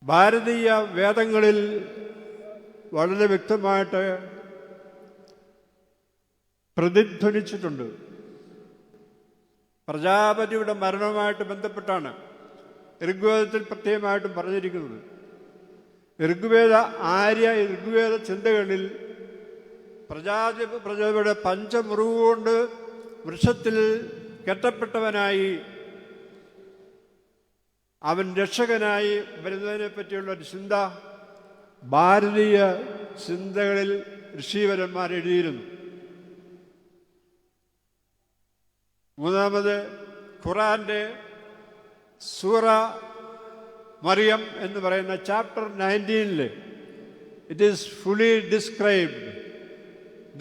ഭാരതീയ വേദങ്ങളിൽ വളരെ വ്യക്തമായിട്ട് പ്രതിധ്വനിച്ചിട്ടുണ്ട്. പ്രജാപതിയുടെ മരണവുമായിട്ട് ബന്ധപ്പെട്ടാണ് ഋഗ്വേദത്തിൽ പ്രത്യേകമായിട്ടും പറഞ്ഞിരിക്കുന്നത്. ഋഗ്വേദ ചിന്തകളിൽ പ്രജാപതിയുടെ പഞ്ചമുറിവുകൊണ്ട് വൃക്ഷത്തിൽ കെട്ടപ്പെട്ടവനായി അവൻ രക്ഷകനായി വരുന്നതിനെ പറ്റിയുള്ള ഒരു ചിന്ത ഭാരതീയ ചിന്തകളിൽ ഋഷീവരന്മാർ എഴുതിയിരുന്നു. മൂന്നാമത് ഖുറാന്റെ സൂറ മറിയം എന്ന് പറയുന്ന chapter 19 it is fully described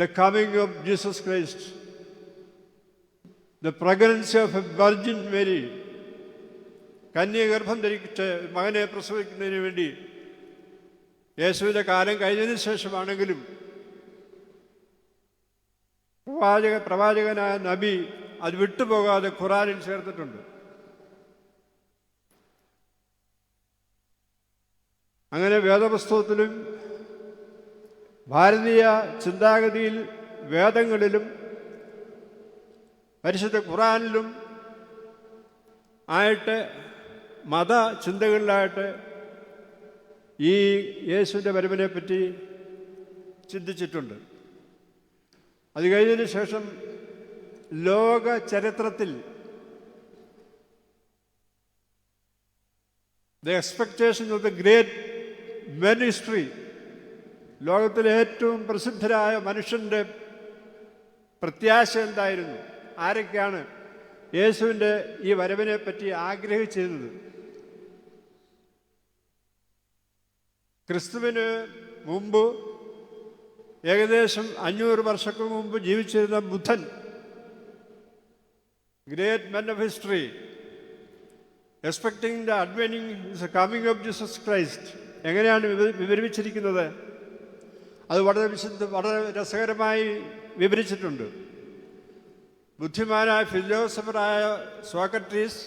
the coming of Jesus Christ, the pregnancy of a Virgin Mary. കന്യഗർഭം ധരിച്ച് മകനെ പ്രസവിക്കുന്നതിന് വേണ്ടി യേശുവിൻ്റെ കാലം കഴിഞ്ഞതിന് ശേഷമാണെങ്കിലും പ്രവാചകനായ നബി അത് വിട്ടുപോകാതെ ഖുറാനിൽ ചേർത്തിട്ടുണ്ട്. അങ്ങനെ വേദപുസ്തകത്തിലും ഭാരതീയ ചിന്താഗതിയിൽ വേദങ്ങളിലും പരിശുദ്ധ ഖുറാനിലും ആയിട്ട് മത ചിന്തകളിലായിട്ട് ഈ യേശുവിൻ്റെ വരവിനെ പറ്റി ചിന്തിച്ചിട്ടുണ്ട്. അത് കഴിഞ്ഞതിന് ശേഷം ലോക ചരിത്രത്തിൽ the expectation of the great men history, ലോകത്തിലെ ഏറ്റവും പ്രസിദ്ധരായ മനുഷ്യൻ്റെ പ്രത്യാശ എന്തായിരുന്നു? ആരൊക്കെയാണ് യേശുവിൻ്റെ ഈ വരവിനെ പറ്റി ആഗ്രഹിച്ചിരുന്നത്? ക്രിസ്തുവിന് മുമ്പ് ഏകദേശം 500 വർഷങ്ങൾക്ക് മുമ്പ് ജീവിച്ചിരുന്ന ബുദ്ധൻ, great men of history, expecting the advening coming of Jesus Christ എങ്ങനെയാണ് വിവരിച്ചിരിക്കുന്നത്? അത് വളരെ രസകരമായി വിവരിച്ചിട്ടുണ്ട്. ബുദ്ധിമാനായ ഫിലോസഫറായ സോക്രട്ടീസ്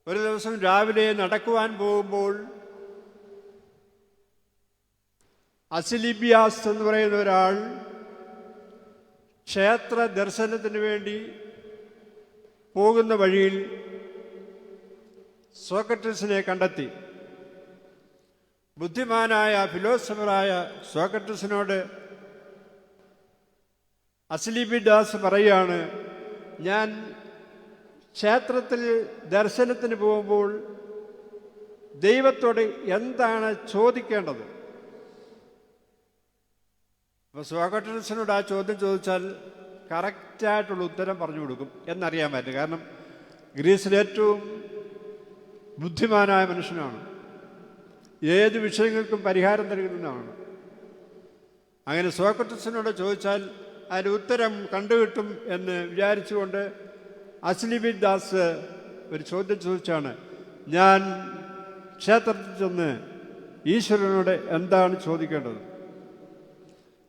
ഒരു ദിവസം രാവിലെ നടക്കുവാൻ പോകുമ്പോൾ അസിലിബിയാസ് എന്ന് പറയുന്ന ഒരാൾ ക്ഷേത്ര ദർശനത്തിന് വേണ്ടി പോകുന്ന വഴിയിൽ സോക്രട്ടീസിനെ കണ്ടെത്തി. ബുദ്ധിമാനായ ഫിലോസഫറായ സോക്രട്ടീസിനോട് അസിലിബിദാസ് പറയുകയാണ്, ഞാൻ ക്ഷേത്രത്തിൽ ദർശനത്തിന് പോകുമ്പോൾ ദൈവത്തോട് എന്താണ് ചോദിക്കേണ്ടത്? അപ്പോൾ സോക്രട്ടീസിനോട് ആ ചോദ്യം ചോദിച്ചാൽ കറക്റ്റായിട്ടുള്ള ഉത്തരം പറഞ്ഞു കൊടുക്കും എന്നറിയാൻ പറ്റും. കാരണം ഗ്രീസിലെ ഏറ്റവും ബുദ്ധിമാനായ മനുഷ്യനാണ്, ഏത് വിഷയങ്ങൾക്കും പരിഹാരം നൽകുന്നതാണ്. അങ്ങനെ സോക്രട്ടീസിനോട് ചോദിച്ചാൽ അതിൻ്റെ ഉത്തരം കണ്ടുകിട്ടും എന്ന് വിചാരിച്ചുകൊണ്ട് അസ്ലിബിദാസ് ഒരു ചോദ്യം ചോദിച്ചാണ്, ഞാൻ ക്ഷേത്രത്തിൽ ചെന്ന് ഈശ്വരനോട് എന്താണ് ചോദിക്കേണ്ടത്?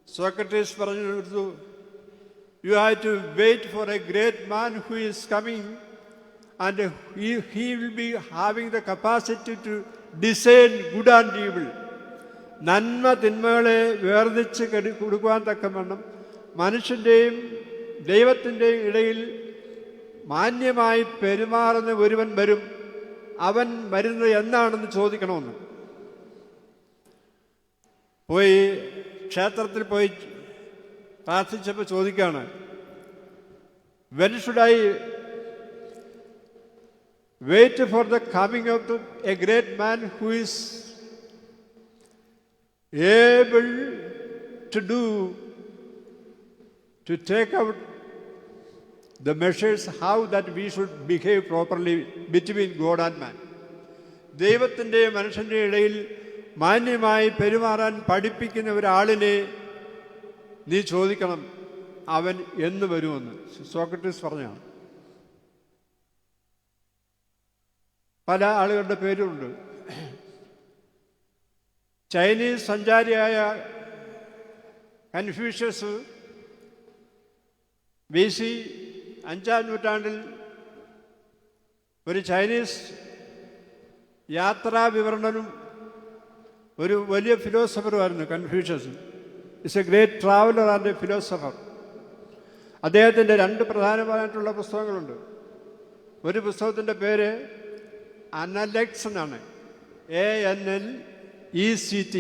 സോക്രട്ടീസ് പറഞ്ഞു, you have to wait for a great man who is coming and he will be having the capacity to design good and evil. നന്മ തിന്മകളെ വേർതിരിച്ച് കൊടുക്കുവാൻ തക്കവണ്ണം മനുഷ്യൻ്റെയും ദൈവത്തിൻ്റെയും ഇടയിൽ മാന്യമായി പെരുമാറുന്ന ഒരുവൻ വരും, അവൻ വരുന്നത് എന്നാണെന്ന് ചോദിക്കണമെന്ന്. പോയി ക്ഷേത്രത്തിൽ പോയി പ്രാർത്ഥിച്ചപ്പോൾ ചോദിക്കുകയാണ്, when should I wait for the coming of a great man who is able to take out the measures how that we should behave properly between God and man. ദൈവത്തിൻ്റെയും മനുഷ്യൻ്റെ ഇടയിൽ മാന്യമായി പെരുമാറാൻ പഠിപ്പിക്കുന്ന ഒരാളിനെ നീ ചോദിക്കണം, അവൻ എന്ന് വരുമെന്ന് സോക്രട്ടീസ് പറഞ്ഞാണ്. പല ആളുകളുടെ പേരുണ്ട്. ചൈനീസ് സഞ്ചാരിയായ കൺഫ്യൂഷ്യസ് BC 5-ാം നൂറ്റാണ്ടിൽ ഒരു ചൈനീസ് യാത്രാ വിവരണനും ഒരു വലിയ ഫിലോസഫറുമായിരുന്നു Confucius. It's a great traveller and a philosopher. അദ്ദേഹത്തിൻ്റെ 2 പ്രധാനമായിട്ടുള്ള പുസ്തകങ്ങളുണ്ട്. ഒരു പുസ്തകത്തിൻ്റെ പേര് അനലെക്സ് എന്നാണ്, ANLECT,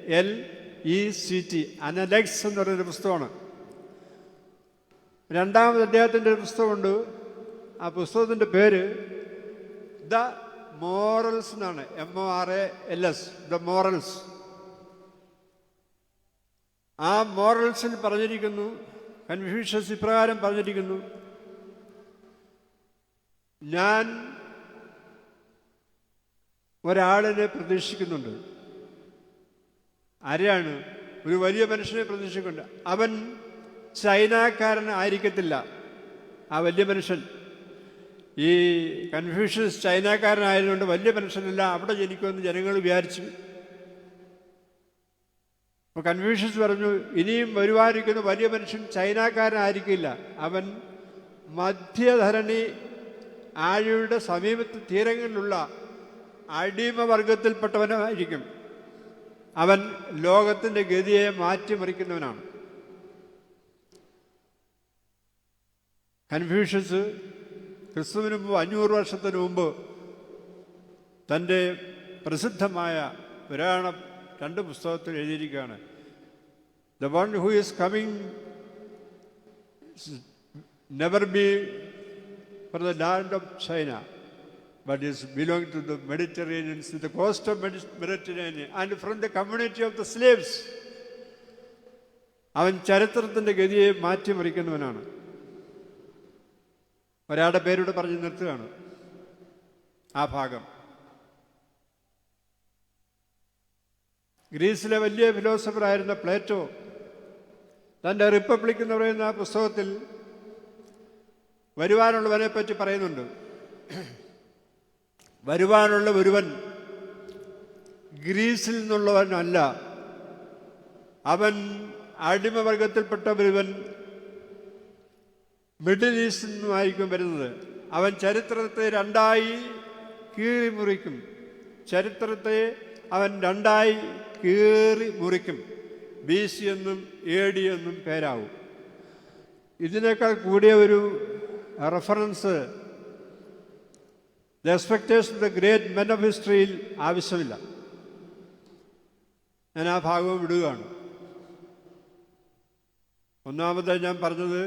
ANLECT, അനലെക്സ് എന്ന് പറയുന്നൊരു പുസ്തകമാണ്. രണ്ടാമത് അദ്ദേഹത്തിൻ്റെ ഒരു പുസ്തകമുണ്ട്. ആ പുസ്തകത്തിൻ്റെ പേര് ദ മോറൽസ് എന്നാണ്, MORALS, ദ മോറൽസ്. ആ മോറൽസിൽ പറഞ്ഞിരിക്കുന്നു, കൺഫ്യൂഷ്യസ് ഇപ്രകാരം പറഞ്ഞിരിക്കുന്നു, ഞാൻ ഒരാളിനെ പ്രതീക്ഷിക്കുന്നുണ്ട്. ആരെയാണ്? ഒരു വലിയ മനുഷ്യനെ പ്രതീക്ഷിക്കുന്നുണ്ട്. അവൻ ചൈനക്കാരൻ ആയിരിക്കത്തില്ല. ആ വലിയ മനുഷ്യൻ, ഈ കൺഫ്യൂഷ്യസ് ചൈനക്കാരനായതുകൊണ്ട് വലിയ മനുഷ്യനല്ല, അവിടെ ജനിക്കുമെന്ന് ജനങ്ങൾ വിചാരിച്ചു. അപ്പോൾ കൺഫ്യൂഷ്യസ് പറഞ്ഞു, ഇനിയും വരുവാനിരിക്കുന്ന വലിയ മനുഷ്യൻ ചൈനക്കാരനായിരിക്കില്ല, അവൻ മധ്യധരണി ആഴിയുടെ സമീപത്ത് തീരങ്ങളിലുള്ള അടിമവർഗത്തിൽപ്പെട്ടവനായിരിക്കും. അവൻ ലോകത്തിൻ്റെ ഗതിയെ മാറ്റിമറിക്കുന്നവനാണ്. കൺഫ്യൂഷ്യസ് ക്രിസ്തുവിന് മുമ്പ് 500 വർഷത്തിന് മുമ്പ് തൻ്റെ പ്രസിദ്ധമായ പുരാണം 2 പുസ്തകത്തിൽ എഴുതിയിരിക്കുകയാണ്. The one who is coming never be from the land of China but is belong to the Mediterranean, to the coast of Mediterranean, and from the community of the slaves. അവൻ ചരിത്രത്തിൻ്റെ ഗതിയെ മാറ്റിമറിക്കുന്നവനാണ്. ഒരാളുടെ പേരോട് പറഞ്ഞു നിർത്തുകയാണ് ആ ഭാഗം. ഗ്രീസിലെ വലിയ ഫിലോസഫറായിരുന്ന പ്ലേറ്റോ തൻ്റെ റിപ്പബ്ലിക് എന്ന് പറയുന്ന ആ പുസ്തകത്തിൽ വരുവാനുള്ളവനെ പറ്റി പറയുന്നുണ്ട്. വരുവാനുള്ള ഒരുവൻ ഗ്രീസിൽ നിന്നുള്ളവനല്ല, അവൻ അടിമവർഗത്തിൽപ്പെട്ട ഒരുവൻ മിഡിൽ ഈസ്റ്റിൽ നിന്നുമായിരിക്കും വരുന്നത്. അവൻ ചരിത്രത്തെ 2ആയി കീറി മുറിക്കും. ചരിത്രത്തെ അവൻ 2ആയി കീറി മുറിക്കും. BC എന്നും AD എന്നും പേരാവും. ഇതിനേക്കാൾ കൂടിയ ഒരു reference the expectation of the great men of ഹിസ്റ്ററിയിൽ ആവശ്യമില്ല. ഞാൻ ആ ഭാഗവും വിടുകയാണ്. ഒന്നാമത് ഞാൻ പറഞ്ഞത്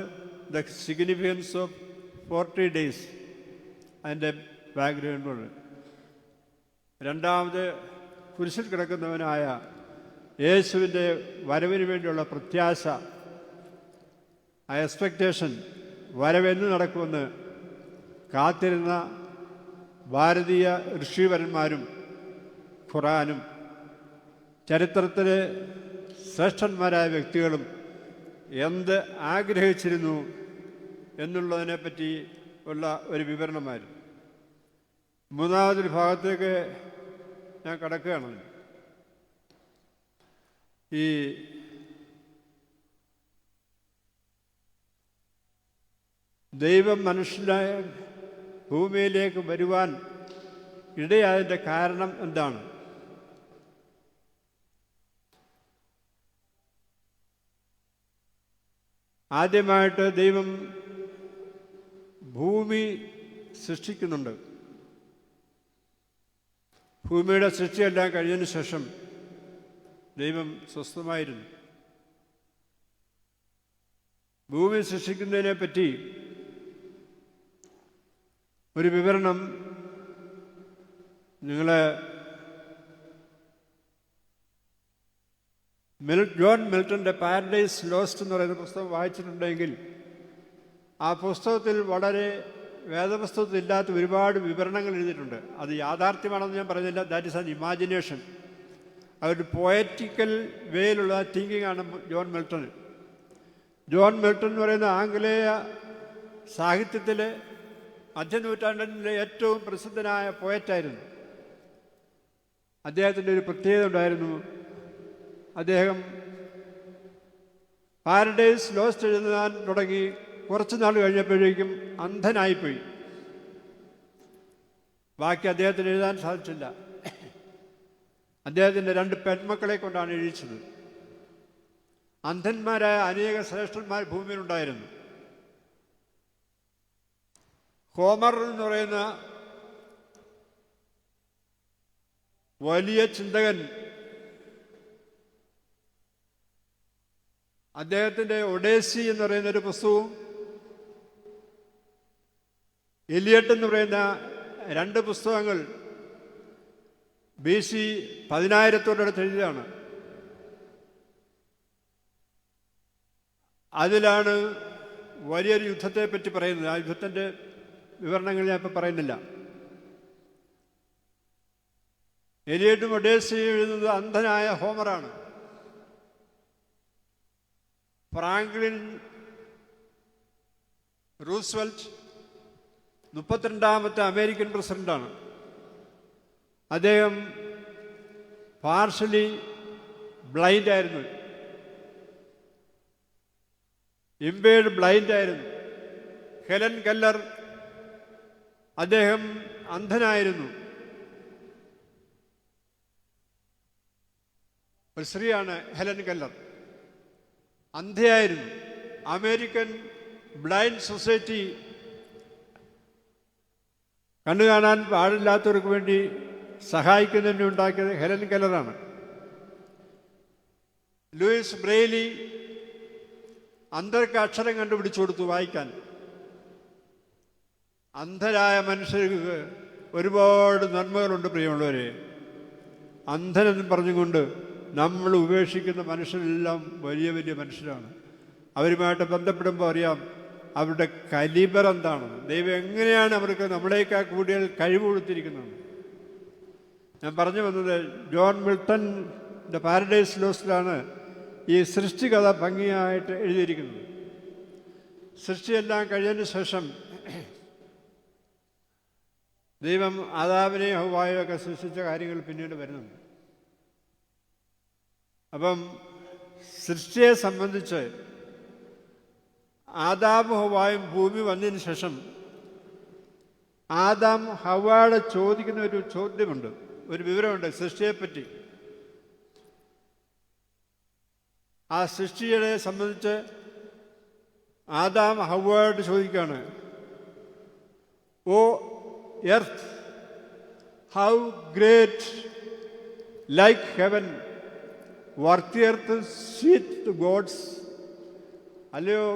ദ സിഗ്നിഫിക്കൻസ് ഓഫ് 40 days, അതിൻ്റെ ബാക്ക്ഗ്രൗണ്ടുണ്ട്. രണ്ടാമത് കുരിശിൽ കിടക്കുന്നവനായ യേശുവിൻ്റെ വരവിന് വേണ്ടിയുള്ള പ്രത്യാശ, ആ എക്സ്പെക്റ്റേഷൻ, വരവെന്ന് നടക്കുമെന്ന് കാത്തിരുന്ന ഭാരതീയ ഋഷിവരന്മാരും ഖുറാനും ചരിത്രത്തിലെ ശ്രേഷ്ഠന്മാരായ വ്യക്തികളും എന്ത് ആഗ്രഹിച്ചിരുന്നു എന്നുള്ളതിനെപ്പറ്റി ഉള്ള ഒരു വിവരണമായിരുന്നു. മൂന്നാമതൊരു ഭാഗത്തേക്ക് ഞാൻ കടക്കുകയാണ്. ഈ ദൈവം മനുഷ്യനായ ഭൂമിയിലേക്ക് വരുവാൻ ഇടയായതിൻ്റെ കാരണം എന്താണ്? ആദ്യമായിട്ട് ദൈവം ഭൂമി സൃഷ്ടിക്കുന്നുണ്ട്. ഭൂമിയുടെ സൃഷ്ടിയെല്ലാം കഴിഞ്ഞതിന് ശേഷം ദൈവം സ്വസ്ഥമായിരുന്നു. ഭൂമി സൃഷ്ടിക്കുന്നതിനെ പറ്റി ഒരു വിവരണം നിങ്ങൾ ജോൺ മിൽട്ടൻ്റെ പാരഡൈസ് ലോസ്റ്റ് എന്ന് പറയുന്ന പുസ്തകം വായിച്ചിട്ടുണ്ടെങ്കിൽ ആ പുസ്തകത്തിൽ വളരെ വേദപുസ്തകത്തിൽ ഇല്ലാത്ത ഒരുപാട് വിവരണങ്ങൾ എഴുതിയിട്ടുണ്ട്. അത് യാഥാർത്ഥ്യമാണെന്ന് ഞാൻ പറയുന്നില്ല. That is an imagination. അതൊരു പോയറ്റിക്കൽ വേയിലുള്ള തിങ്കിങ് ആണ് ജോൺ മിൽട്ടൺ. ജോൺ മിൽട്ടൺ എന്ന് പറയുന്ന ആംഗലേയ സാഹിത്യത്തിലെ മധ്യനൂറ്റാണ്ടിലെ ഏറ്റവും പ്രസിദ്ധനായ പോയറ്റായിരുന്നു. അദ്ദേഹത്തിൻ്റെ ഒരു പ്രത്യേകത ഉണ്ടായിരുന്നു. അദ്ദേഹം പാരഡൈസ് ലോസ്റ്റ് എഴുതാൻ തുടങ്ങി കുറച്ച് നാൾ കഴിഞ്ഞപ്പോഴേക്കും അന്ധനായിപ്പോയി. ബാക്കി അദ്ദേഹത്തിന് എഴുതാൻ സാധിച്ചില്ല. അദ്ദേഹത്തിൻ്റെ 2 പെൺമക്കളെ കൊണ്ടാണ് എഴുതിച്ചത്. അന്ധന്മാരായ അനേക ശ്രേഷ്ഠന്മാർ ഭൂമിയിലുണ്ടായിരുന്നു. ഹോമർ എന്ന് പറയുന്ന വലിയ ചിന്തകൻ, അദ്ദേഹത്തിൻ്റെ ഒഡേസി എന്ന് പറയുന്നൊരു പുസ്തകവും എലിയട്ട് എന്ന് പറയുന്ന 2 പുസ്തകങ്ങൾ BC 10,000 എഴുതിയതാണ്. അതിലാണ് വലിയൊരു യുദ്ധത്തെപ്പറ്റി പറയുന്നത്. ആ യുദ്ധത്തിൻ്റെ വിവരണങ്ങൾ ഞാൻ ഇപ്പം പറയുന്നില്ല. എലിയട്ടും ഒഡേസയും എഴുതുന്നത് അന്ധനായ ഹോമറാണ്. ഫ്രാങ്ക്ലിൻ റൂസ്വെൽറ്റ് 32ാമത്തെ അമേരിക്കൻ പ്രസിഡൻ്റാണ്. അദ്ദേഹം പാർഷ്യലി ബ്ലൈൻഡ് ആയിരുന്നു, ഇംപേർഡ് ബ്ലൈൻഡ് ആയിരുന്നു. ഹെലൻ കെല്ലർ, അദ്ദേഹം അന്ധനായിരുന്നു. ഒരു സ്ത്രീയാണ് ഹെലൻ കെല്ലർ, അന്ധയായിരുന്നു. അമേരിക്കൻ ബ്ലൈൻഡ് സൊസൈറ്റി കണ്ണു കാണാൻ പാടില്ലാത്തവർക്ക് വേണ്ടി സഹായിക്കുന്നതിന് ഉണ്ടാക്കിയത് ഹെലൻ കെല്ലറാണ്. ലൂയിസ് ബ്രെയിലി അന്ധർക്ക് അക്ഷരം കണ്ടുപിടിച്ചു കൊടുത്തു വായിക്കാൻ. അന്ധരായ മനുഷ്യർക്ക് ഒരുപാട് നന്മകളുണ്ട് പ്രിയമുള്ളവരെ. അന്ധനെന്ന് പറഞ്ഞുകൊണ്ട് നമ്മൾ ഉപേക്ഷിക്കുന്ന മനുഷ്യരെല്ലാം വലിയ വലിയ മനുഷ്യരാണ്. അവരുമായിട്ട് ബന്ധപ്പെടുമ്പോൾ അറിയാം അവരുടെ കലിബർ എന്താണെന്ന്. ദൈവം എങ്ങനെയാണ് അവർക്ക് നമ്മളേക്കാൾ കൂടുതൽ കഴിവ് കൊടുത്തിരിക്കുന്നത്. ഞാൻ പറഞ്ഞു വന്നത് ജോൺ മിൽട്ടൻ്റെ പാരഡൈസ് ലോസ്റ്റിലാണ് ഈ സൃഷ്ടികഥ ഭംഗിയായിട്ട് എഴുതിയിരിക്കുന്നത്. സൃഷ്ടിയെല്ലാം കഴിഞ്ഞതിന് ശേഷം ദൈവം ആദാമിനെയും ഹവ്വായെയും ഒക്കെ സൃഷ്ടിച്ച കാര്യങ്ങൾ പിന്നീട് വരുന്നുണ്ട്. അപ്പം സൃഷ്ടിയെ സംബന്ധിച്ച് ആദാം ഹവ്വായും ഭൂമി വന്നതിന് ശേഷം ആദാം ഹവ്വയോട് ചോദിക്കുന്ന ഒരു ചോദ്യമുണ്ട്, ഒരു വിവരമുണ്ട് സൃഷ്ടിയെപ്പറ്റി. ആ സൃഷ്ടിയെ സംബന്ധിച്ച് ആദാം ഹവ്വയോട് ചോദിക്കുകയാണ്, O earth, how great like heaven worth earth sweet gods. അല്ലയോ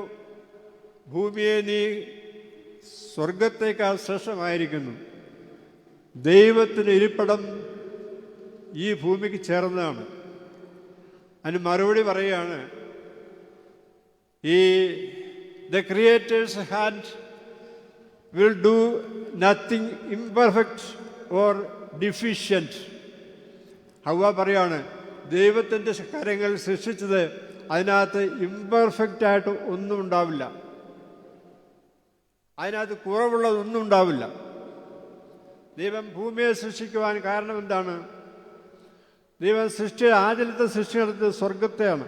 ഭൂമിയെ, നീ സ്വർഗത്തേക്കാൾ ശ്രേഷ്ഠമായിരിക്കുന്നു. ദൈവത്തിന് ഇരിപ്പിടം ഈ ഭൂമിക്ക് ചേർന്നതാണ്. അതിന് മറുപടി പറയുകയാണ്, ഈ the creator's hand will do nothing imperfect or deficient. ഹവ്വ പറയാണ്, ദൈവത്തിൻ്റെ കാര്യങ്ങൾ സൃഷ്ടിച്ചത് അതിനകത്ത് ഇംപെർഫെക്റ്റായിട്ട് ഒന്നും ഉണ്ടാവില്ല, അതിനകത്ത് കുറവുള്ളതൊന്നും ഉണ്ടാവില്ല. ദൈവം ഭൂമിയെ സൃഷ്ടിക്കുവാൻ കാരണം എന്താണ്? ദൈവം ആദ്യത്തെ സൃഷ്ടി നടത്തിയത് സ്വർഗത്തെയാണ്.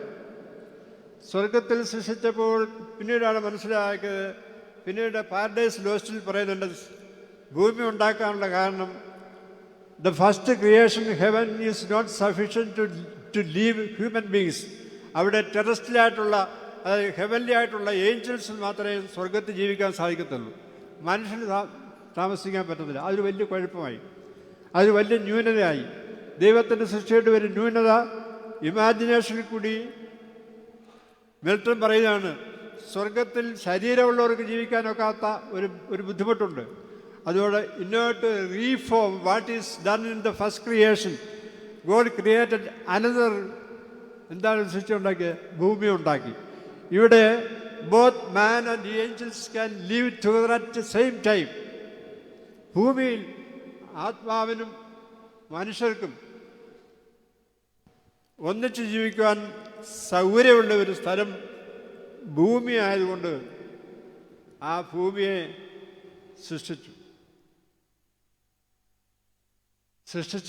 സ്വർഗത്തിൽ സൃഷ്ടിച്ചപ്പോൾ പിന്നീടാണ് മനസ്സിലാക്കിയത്, പിന്നീട് പാരഡൈസ് ലോസ്റ്റിൽ പറയുന്നുണ്ട് ഭൂമി ഉണ്ടാക്കാനുള്ള കാരണം the first creation heaven is not sufficient to leave human beings. അവിടെ ടെറസ്ട്രിയലായിട്ടുള്ള, അതായത് ഹെവൻലി ആയിട്ടുള്ള ഏഞ്ചൽസിന് മാത്രമേ സ്വർഗത്തിൽ ജീവിക്കാൻ സാധിക്കത്തുള്ളൂ. മനുഷ്യന് താമസിക്കാൻ പറ്റത്തില്ല. അതൊരു വലിയ കുഴപ്പമായി, അതൊരു വലിയ ന്യൂനതയായി. ദൈവത്തിൻ്റെ സൃഷ്ടിയുടെ ഒരു ന്യൂനത ഇമാജിനേഷനിൽ കൂടി മിൽട്ടൺ പറയുകയാണ്, സ്വർഗത്തിൽ ശരീരമുള്ളവർക്ക് ജീവിക്കാനൊക്കാത്ത ഒരു ബുദ്ധിമുട്ടുണ്ട്. അതുകൊണ്ട് in not reform what is done in the first creation. God created another, എന്താണ് സൃഷ്ടി ഉണ്ടാക്കിയത്? ഭൂമി ഉണ്ടാക്കി. ഇവിടെ both man and angels can live together at the same time. ഭൂമിയിൽ ആത്മാവിനും മനുഷ്യർക്കും ഒന്നിച്ച് ജീവിക്കുവാൻ സൗകര്യമുള്ള ഒരു സ്ഥലം ഭൂമി ആയതുകൊണ്ട് ആ ഭൂമിയെ സൃഷ്ടിച്ചു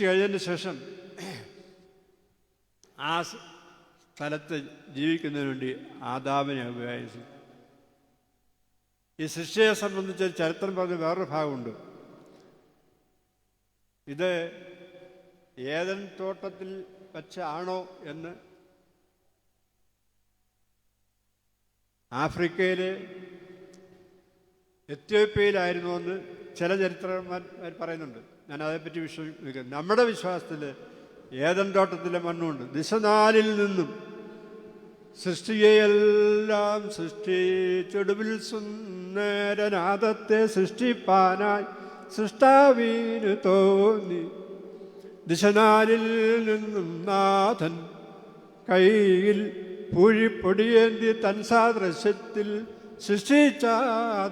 കഴിഞ്ഞതിന് ശേഷം ആ സ്ഥലത്ത് ജീവിക്കുന്നതിന് വേണ്ടി ആദാമിനെ ഉപയോഗിച്ചു. ഈ സൃഷ്ടിയെ സംബന്ധിച്ച് ചരിത്രം പറഞ്ഞ വേറൊരു ഭാഗമുണ്ട്. ഇത് ഏദൻ തോട്ടത്തിൽ വച്ചാണോ എന്ന് ആഫ്രിക്കയിലെ എത്യോപ്യയിലായിരുന്നു എന്ന് ചില ചരിത്രകാരന്മാർ പറയുന്നുണ്ട്. ഞാൻ അതേപ്പറ്റി വിശ്വസിക്കുന്നു. നമ്മുടെ വിശ്വാസത്തിൽ ഏദൻ തോട്ടത്തിലെ മണ്ണുണ്ട്. ദിശനാലിൽ നിന്നും സൃഷ്ടിയെല്ലാം സൃഷ്ടിച്ചൊടുവിൽ സുന്ദരനാദത്തെ സൃഷ്ടിപ്പാനായി സൃഷ്ടാവിന് തോന്നി. ദിശനാലിൽ നിന്നും നാഥൻ കയ്യിൽ പൂഴിപ്പൊടിയേന്തി തൻ സാദൃശ്യത്തിൽ സൃഷ്ടിച്ചാദത്തെ.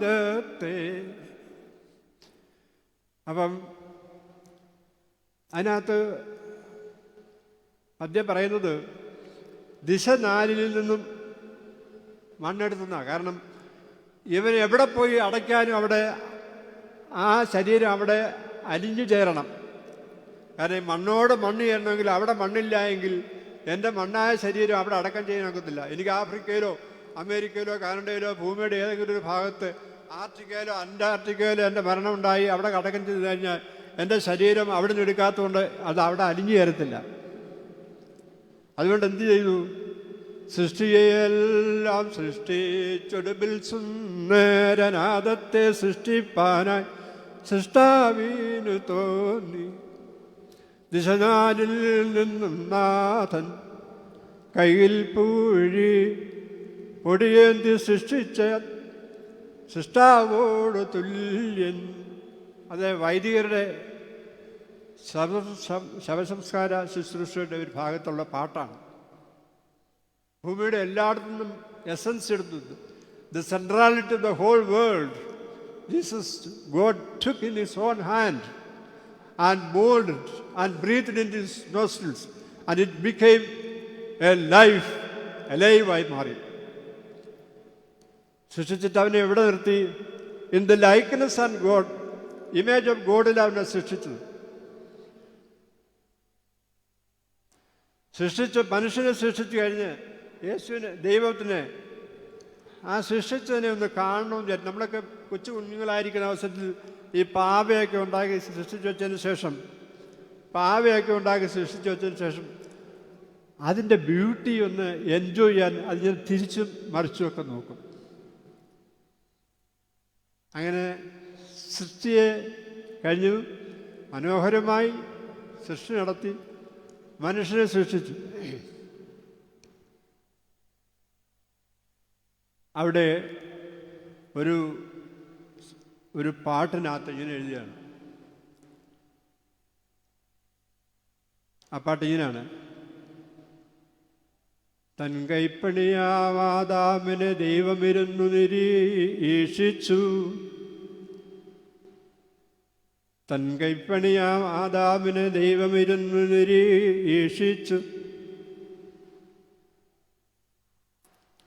അപ്പം അതിനകത്ത് അദ്ദേഹം പറയുന്നത് ദിശ 4 നിന്നും മണ്ണെടുത്തുന്നതാണ്. കാരണം ഇവൻ എവിടെ പോയി അടയ്ക്കാനും അവിടെ ആ ശരീരം അവിടെ അലിഞ്ഞു ചേരണം. കാരണം മണ്ണോട് മണ്ണ് ചേരണമെങ്കിൽ അവിടെ മണ്ണില്ല എങ്കിൽ എൻ്റെ മണ്ണായ ശരീരം അവിടെ അടക്കം ചെയ്യാൻ ഒക്കത്തില്ല. എനിക്ക് ആഫ്രിക്കയിലോ അമേരിക്കയിലോ കാനഡയിലോ ഭൂമിയുടെ ഏതെങ്കിലും ഒരു ഭാഗത്ത് ആർട്ടിക്കയിലോ അന്റാർട്ടിക്കയിലോ എൻ്റെ മരണമുണ്ടായി അവിടെ അടക്കം ചെയ്ത് കഴിഞ്ഞാൽ എൻ്റെ ശരീരം അവിടെ നിന്ന് എടുക്കാത്തതുകൊണ്ട് അത് അവിടെ അലിഞ്ഞു ചേരത്തില്ല. അതുകൊണ്ട് എന്ത് ചെയ്തു? സൃഷ്ടിയെല്ലാം സൃഷ്ടിച്ചൊടുവിൽ സുന്ദരനാദത്തെ സൃഷ്ടിപ്പാനായി സൃഷ്ടാവിനു തോന്നി. ദിശ 4 നിന്നും നാഥൻ കയ്യിൽ പൂഴി പൊടിയേന്തി സൃഷ്ടിച്ച സൃഷ്ടാവോട് തുല്യൻ. അത് വൈദികരുടെ ശവസംസ്കാര ശുശ്രൂഷയുടെ ഒരു ഭാഗത്തുള്ള പാട്ടാണ്. ഭൂമിയുടെ എല്ലായിടത്തു നിന്നും എസൻസ് എടുത്തു. The centrality of the whole world Jesus God took in his own hand and molded and breathed into his nostrils, and it became a life, alive ആയി മാറി. സൃഷ്ടിച്ചിട്ട് അവനെ എവിടെ നിർത്തി? In the likeness and God, image of ഗോഡിൽ അവനെ സൃഷ്ടിച്ചത്. മനുഷ്യനെ സൃഷ്ടിച്ചു കഴിഞ്ഞ് യേശുവിനെ, ദൈവത്തിനെ ആ സൃഷ്ടിച്ചതിനെ ഒന്ന് കാണണമെന്ന് വിചാരിച്ചു. നമ്മളൊക്കെ കൊച്ചു കുഞ്ഞുങ്ങളായിരിക്കുന്ന അവസരത്തിൽ ഈ പാവയൊക്കെ ഉണ്ടാക്കി സൃഷ്ടിച്ചു വെച്ചതിന് ശേഷം അതിൻ്റെ ബ്യൂട്ടി ഒന്ന് എൻജോയ് ചെയ്യാൻ അതിനെ തിരിച്ചും മറിച്ചുമൊക്കെ നോക്കും. അങ്ങനെ സൃഷ്ടിയെ കഴിഞ്ഞു മനോഹരമായി സൃഷ്ടി നടത്തി മനുഷ്യനെ സൃഷ്ടിച്ചു. അവിടെ ഒരു പാട്ടിനകത്ത് ഇങ്ങനെ എഴുതിയാണ്. ആ പാട്ട് ഇങ്ങനെയാണ്: തൻ കൈപ്പണിയാവാദാമിനെ ദൈവമിരുന്നു നിരീക്ഷിച്ചു. തൻ കൈപ്പണിയാവാദാമിനെ ദൈവമിരുന്നു നിരീക്ഷിച്ചു.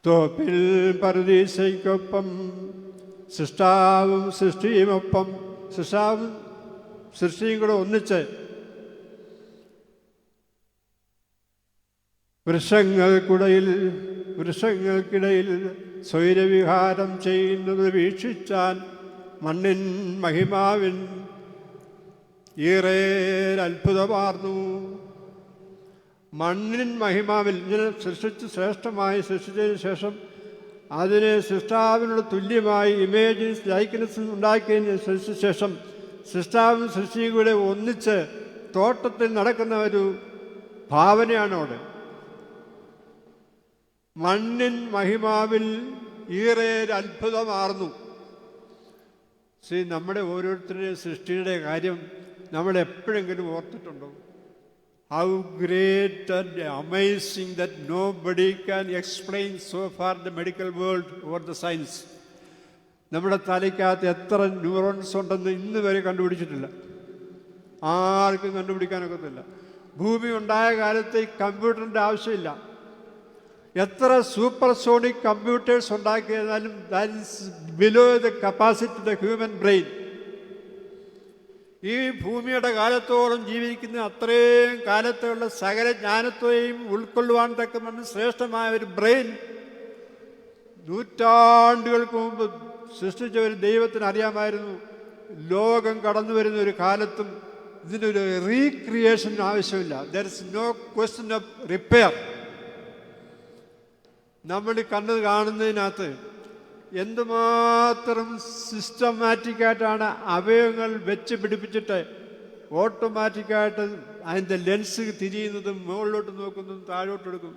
തോപ്പിൽ പറുദീസയ്ക്കൊപ്പം സൃഷ്ടാവും സൃഷ്ടിയുമൊപ്പം, സൃഷ്ടാവും സൃഷ്ടിയും കൂടെ ഒന്നിച്ച് വൃക്ഷങ്ങൾക്കിടയിൽ സ്വൈരവിഹാരം ചെയ്യുന്നത് വീക്ഷിച്ചാൻ മണ്ണിൻ മഹിമാവിൻ ഈറേരത്ഭുതമാർന്നു. മണ്ണിൻ മഹിമാവിൽ ഇങ്ങനെ സൃഷ്ടിച്ച് ശ്രേഷ്ഠമായി സൃഷ്ടിച്ചതിന് ശേഷം അതിനെ സൃഷ്ടാവിനോട് തുല്യമായി ഇമേജിന് ലൈക്ക്നെസ് ഉണ്ടാക്കിയതിന് ശേഷം സൃഷ്ടാവും സൃഷ്ടിയും കൂടെ ഒന്നിച്ച് തോട്ടത്തിൽ നടക്കുന്ന ഒരു ഭാവനയാണ് അവിടെ. മണ്ണിൻ മഹിമാവിൽ ഈറേരത്ഭുതമാർന്നു. നമ്മുടെ ഓരോരുത്തരുടെയും സൃഷ്ടിയുടെ കാര്യം നമ്മൾ എപ്പോഴെങ്കിലും ഓർത്തിട്ടുണ്ടോ? How great and amazing that nobody can explain so far the medical world or the science. നമ്മുടെ തലയ്ക്കകത്ത് എത്ര ന്യൂറോൺസ് ഉണ്ടെന്ന് ഇന്ന് വരെ കണ്ടുപിടിച്ചിട്ടില്ല. ആർക്കും കണ്ടുപിടിക്കാനൊക്കത്തില്ല. ഭൂമി ഉണ്ടായ കാലത്ത് ഈ കമ്പ്യൂട്ടറിൻ്റെ ആവശ്യമില്ല. എത്ര സൂപ്പർസോണിക് കമ്പ്യൂട്ടേഴ്സ് ഉണ്ടാക്കിയതാലും that is below the capacity of the human brain. ഈ ഭൂമിയുടെ കാലത്തോളം ജീവിക്കുന്ന അത്രയും കാലത്തുള്ള സകല ജ്ഞാനത്തെയും ഉൾക്കൊള്ളുവാൻ തക്കമെന്ന് ശ്രേഷ്ഠമായ ഒരു ബ്രെയിൻ നൂറ്റാണ്ടുകൾക്ക് മുമ്പ് സൃഷ്ടിച്ച ഒരു ദൈവത്തിന് അറിയാമായിരുന്നു. ലോകം കടന്നു വരുന്ന ഒരു കാലത്തും ഇതിനൊരു റീക്രിയേഷൻ ആവശ്യമില്ല. There is no question of repair. നമ്മൾ കണ്ടത് കാണുന്നതിനകത്ത് എന്തുമാത്രം സിസ്റ്റമാറ്റിക്കായിട്ടാണ് അവയവങ്ങൾ വെച്ച് പിടിപ്പിച്ചിട്ട് ഓട്ടോമാറ്റിക്കായിട്ട് അതിൻ്റെ ലെൻസ് തിരിയുന്നതും മുകളിലോട്ട് നോക്കുന്നതും താഴോട്ടെടുക്കും.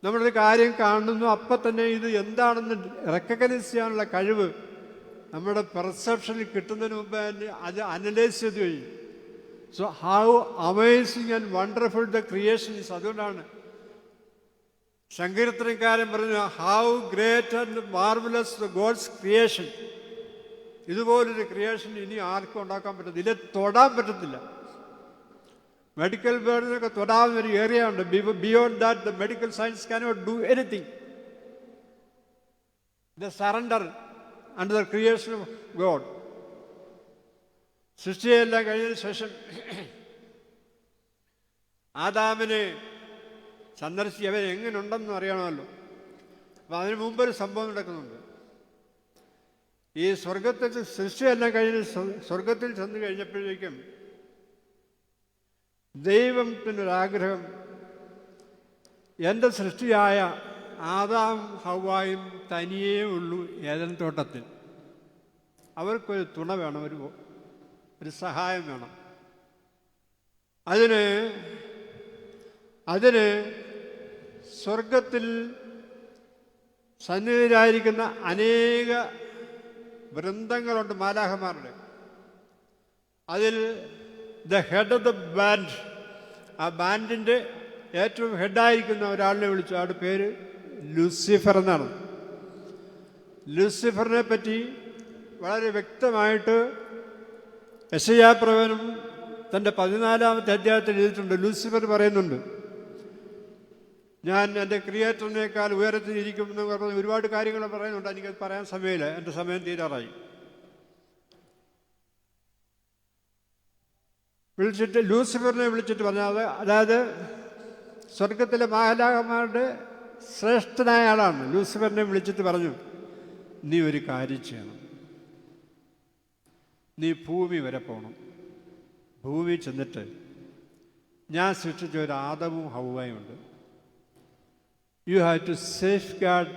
നമ്മളൊരു കാര്യം കാണുന്നു, അപ്പം തന്നെ ഇത് എന്താണെന്ന് റെക്കഗ്നൈസ് ചെയ്യാനുള്ള കഴിവ് നമ്മുടെ പെർസെപ്ഷനിൽ കിട്ടുന്നതിന് മുമ്പ് അത് അനലൈസ് ചെയ്ത് കഴിയും. So how amazing and wonderful the creation is. അതുകൊണ്ടാണ് സങ്കീർത്തനക്കാരൻ പറഞ്ഞു, how great and marvellous the God's creation. ഇതുപോലൊരു ക്രിയേഷൻ ഇനി ആർക്കും ഉണ്ടാക്കാൻ പറ്റത്തില്ല, ഇതിലെ തൊടാൻ പറ്റത്തില്ല. മെഡിക്കൽ വേൾഡിനൊക്കെ തൊടാവുന്ന ഒരു ഏരിയ ഉണ്ട്. Beyond that the medical science cannot do anything. The surrender under the creation of God. സൃഷ്ടിയെല്ലാം കഴിഞ്ഞതിന് ശേഷം ആദാമിനെ സന്ദർശിച്ച് അവൻ എങ്ങനെയുണ്ടെന്ന് അറിയണമല്ലോ. അപ്പം അതിനു മുമ്പൊരു സംഭവം നടക്കുന്നുണ്ട്. ഈ സ്വർഗത്തിൽ സൃഷ്ടിയെല്ലാം കഴിഞ്ഞ് സ്വർഗത്തിൽ ചെന്ന് കഴിഞ്ഞപ്പോഴേക്കും ദൈവത്തിനൊരാഗ്രഹം, എൻ്റെ സൃഷ്ടിയായ ആദാം ഹവ്വായും തനിയേ ഉള്ളൂ ഏദൻ തോട്ടത്തിൽ. അവർക്കൊരു തുണ വേണം, ഒരു സഹായം വേണം. അതിന് സ്വർഗത്തിൽ സന്നിധിയിലായിരിക്കുന്ന അനേക വൃന്ദങ്ങളുണ്ട്, മാലാഖമാരുടെ. അതിൽ the head of the band, ആ ബാൻഡിൻ്റെ ഏറ്റവും ഹെഡായിരിക്കുന്ന ഒരാളിനെ വിളിച്ചു. ആളുടെ പേര് ലൂസിഫർ എന്നാണ്. ലൂസിഫറിനെ പറ്റി വളരെ വ്യക്തമായിട്ട് യെശയ്യാപ്രവചനം തൻ്റെ 14-ാമത്തെ അധ്യായത്തിൽ എഴുതിയിട്ടുണ്ട്. ലൂസിഫർ പറയുന്നുണ്ട്, ഞാൻ എൻ്റെ ക്രിയേറ്ററിനേക്കാൾ ഉയരത്തിൽ ഇരിക്കുമെന്ന് പറഞ്ഞ് ഒരുപാട് കാര്യങ്ങൾ പറയുന്നുണ്ട്. എനിക്കത് പറയാൻ സമയമില്ല, എൻ്റെ സമയം തീരാറായി. ലൂസിഫറിനെ വിളിച്ചിട്ട് പറഞ്ഞത്, അതായത് സ്വർഗത്തിലെ മാലാഖമാരുടെ ശ്രേഷ്ഠനായ ആളാണ്. ലൂസിഫറിനെ വിളിച്ചിട്ട് പറഞ്ഞു, നീ ഒരു കാര്യം ചെയ്യണം, നീ ഭൂമി വരെ പോകണം. ഭൂമി ചെന്നിട്ട് ഞാൻ സൃഷ്ടിച്ച ഒരു ആദമും ഹവ്വയും ഉണ്ട്. You have to safeguard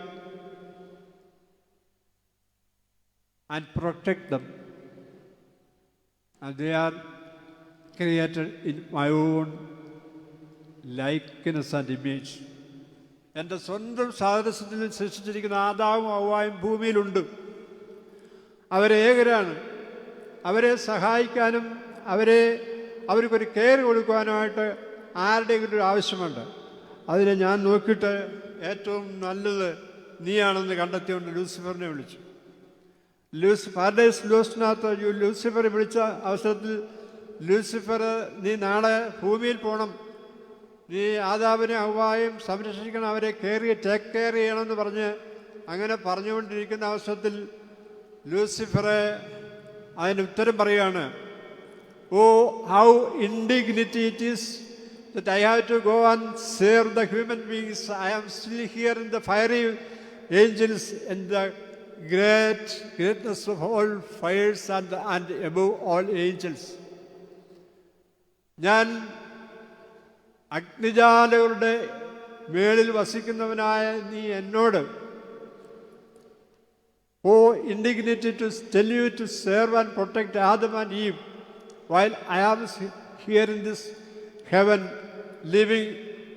and protect them. And they are created in my own likeness and image. എൻ്റെ സ്വന്തം സാദൃശ്യത്തിൽ സൃഷ്ടിച്ചിരിക്കുന്ന ആദാമും ഹവ്വായും ഭൂമിയിലുണ്ട്. അവരേകരാണ്. അവരെ സഹായിക്കാനും അവർക്കൊരു കെയർ കൊടുക്കുവാനുമായിട്ട് ആരുടെയെങ്കിലും ഒരു ആവശ്യമുണ്ട്. അതിനെ ഞാൻ നോക്കിയിട്ട് ഏറ്റവും നല്ലത് നീയാണെന്ന് കണ്ടെത്തിയുകൊണ്ട് ലൂസിഫറിനെ വിളിച്ചു. പാരഡൈസ് ലോസ്റ്റിനകത്ത് ലൂസിഫറെ വിളിച്ച അവസരത്തിൽ, ലൂസിഫർ, നീ നാളെ ഭൂമിയിൽ പോകണം, നീ ആദാമിനെ ഹവ്വായും സംരക്ഷിക്കണം, അവരെ ടേക്ക് കെയർ ചെയ്യണമെന്ന് പറഞ്ഞ് അങ്ങനെ പറഞ്ഞുകൊണ്ടിരിക്കുന്ന അവസരത്തിൽ ലൂസിഫറെ അതിന് ഉത്തരം പറയുകയാണ്, O how indignity it is that I have to go and serve the human beings. I am still here in the fiery angels and the greatness of all fires and above all angels. ഞാൻ അഗ്നിജാലകളുടെ മേളിൽ വസിക്കുന്നവനായ നീ എന്നോട്, ഓ indignity to tell you to serve and protect Adam and Eve while I am here in this heaven living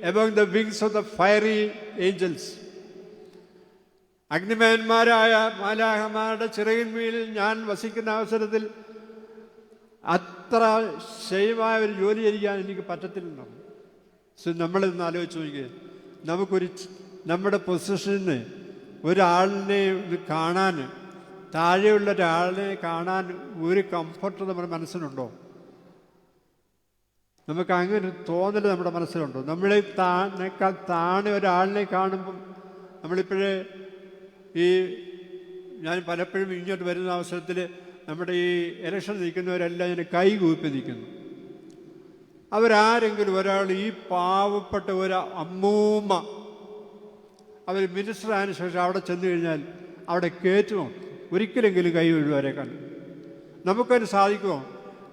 among the wings of the fiery angels. അഗ്നിമയന്മാരായ മാലാഖമാരുടെ ചിറകിൻമീൽ ഞാൻ വസിക്കുന്ന അവസരത്തിൽ അത്ര ശൈവമായ ഒരു ജോലി ചെയ്യാൻ എനിക്ക് പറ്റത്തില്ലെന്നോ. നമ്മളിന്ന് ആലോചിച്ച് നോക്കിയേ, നമ്മുടെ പൊസിഷന് ഒരാളിനെ കാണാൻ, താഴെയുള്ള ഒരാളിനെ കാണാൻ ഒരു കംഫർട്ട് നമ്മുടെ മനസ്സിനുണ്ടോ? നമുക്ക് അങ്ങനെ ഒരു തോന്നൽ നമ്മുടെ മനസ്സിലുണ്ടോ? നമ്മളെ താഴെ ഒരാളിനെ കാണുമ്പം നമ്മളിപ്പോഴേ ഞാൻ പലപ്പോഴും ഇങ്ങോട്ട് വരുന്ന അവസരത്തിൽ നമ്മുടെ ഈ ഇലക്ഷൻ നിൽക്കുന്നവരെല്ലാം ഇങ്ങനെ കൈകൂപ്പി നിൽക്കുന്നു. അവരാരെങ്കിലും ഒരാൾ, ഈ പാവപ്പെട്ട ഒരു അമ്മൂമ്മ, അവർ മിനിസ്റ്റർ ആയതിനു ശേഷം അവിടെ ചെന്ന് കഴിഞ്ഞാൽ അവിടെ കയറ്റുമോ? ഒരിക്കലെങ്കിലും കൈ വീഴുവരെ കണ്ടു. നമുക്കതിന് സാധിക്കുമോ?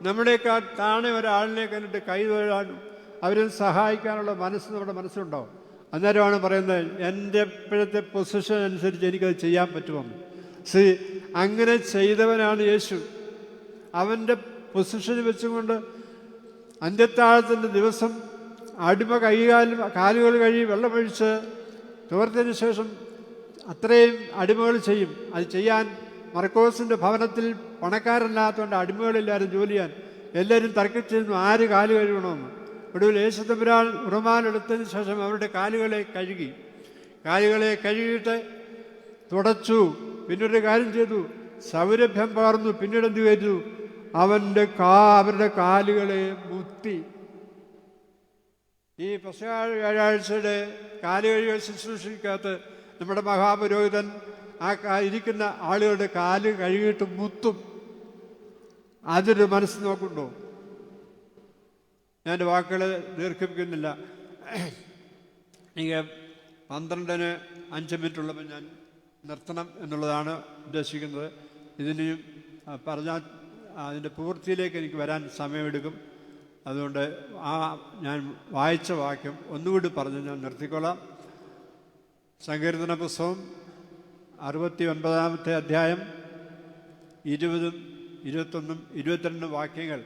നമ്മുടെക്കാൾ താഴെ ഒരാളിനെ കണ്ടിട്ട് കൈ തൊഴാനും അവരെ സഹായിക്കാനുള്ള മനസ്സ് നമ്മുടെ മനസ്സിലുണ്ടാവും. അന്നേരമാണ് പറയുന്നത്, എൻ്റെ ഇപ്പോഴത്തെ പൊസിഷൻ അനുസരിച്ച് എനിക്കത് ചെയ്യാൻ പറ്റുമെന്ന്. അങ്ങനെ ചെയ്തവനാണ് യേശു. അവൻ്റെ പൊസിഷൻ വെച്ചുകൊണ്ട് അന്ത്യത്താഴത്തിൻ്റെ ദിവസം അടിമ കാലുകൾ കഴുകി വെള്ളമൊഴിച്ച് തോർത്തതിന് ശേഷം അത്രയും അടിമകൾ ചെയ്യും. അത് ചെയ്യാൻ മർക്കോസിൻ്റെ ഭവനത്തിൽ പണക്കാരല്ലാത്തതുകൊണ്ട് അടിമകളില്ലാരും ജോലി ചെയ്യാൻ. എല്ലാവരും തർക്കിച്ചിരുന്നു ആര് കാല് കഴുകണമെന്ന്. ഒടുവിൽ യേശു തമ്പുരാൻ ഉറുമാലെടുത്തതിന് ശേഷം അവരുടെ കാലുകളെ കഴുകിയിട്ട് തുടച്ചു. പിന്നൊരു കാര്യം ചെയ്തു, സൗരഭ്യം പകർന്നു. പിന്നീട് എന്ത് ചെയ്തു? അവരുടെ കാലുകളെ മുത്തി. ഈ പെസഹ വ്യാഴാഴ്ചയുടെ കാലുകഴുകൽ ശുശ്രൂഷയ്ക്കകത്ത് നമ്മുടെ മഹാപുരോഹിതൻ ഇരിക്കുന്ന ആളുകളുടെ കാല് കഴുകിയിട്ട് മുത്തും. അതൊരു മനസ്സ് നോക്കുന്നുണ്ടോ? ഞാൻ വാക്കുകൾ ദീർഘിപ്പിക്കുന്നില്ല. എനിക്ക് 12:05 മിനിറ്റുള്ളപ്പോൾ ഞാൻ നിർത്തണം എന്നുള്ളതാണ് ഉദ്ദേശിക്കുന്നത്. ഇതിനും പറഞ്ഞാൽ അതിൻ്റെ പൂർത്തിയിലേക്ക് എനിക്ക് വരാൻ സമയമെടുക്കും. അതുകൊണ്ട് ഞാൻ വായിച്ച വാക്യം ഒന്നുകൂടി പറഞ്ഞ് ഞാൻ നിർത്തിക്കൊള്ളാം. സങ്കീർത്തന പുസ്തകം 69-ാമത്തെ അധ്യായം 20, 21, 22 വാക്യങ്ങൾ.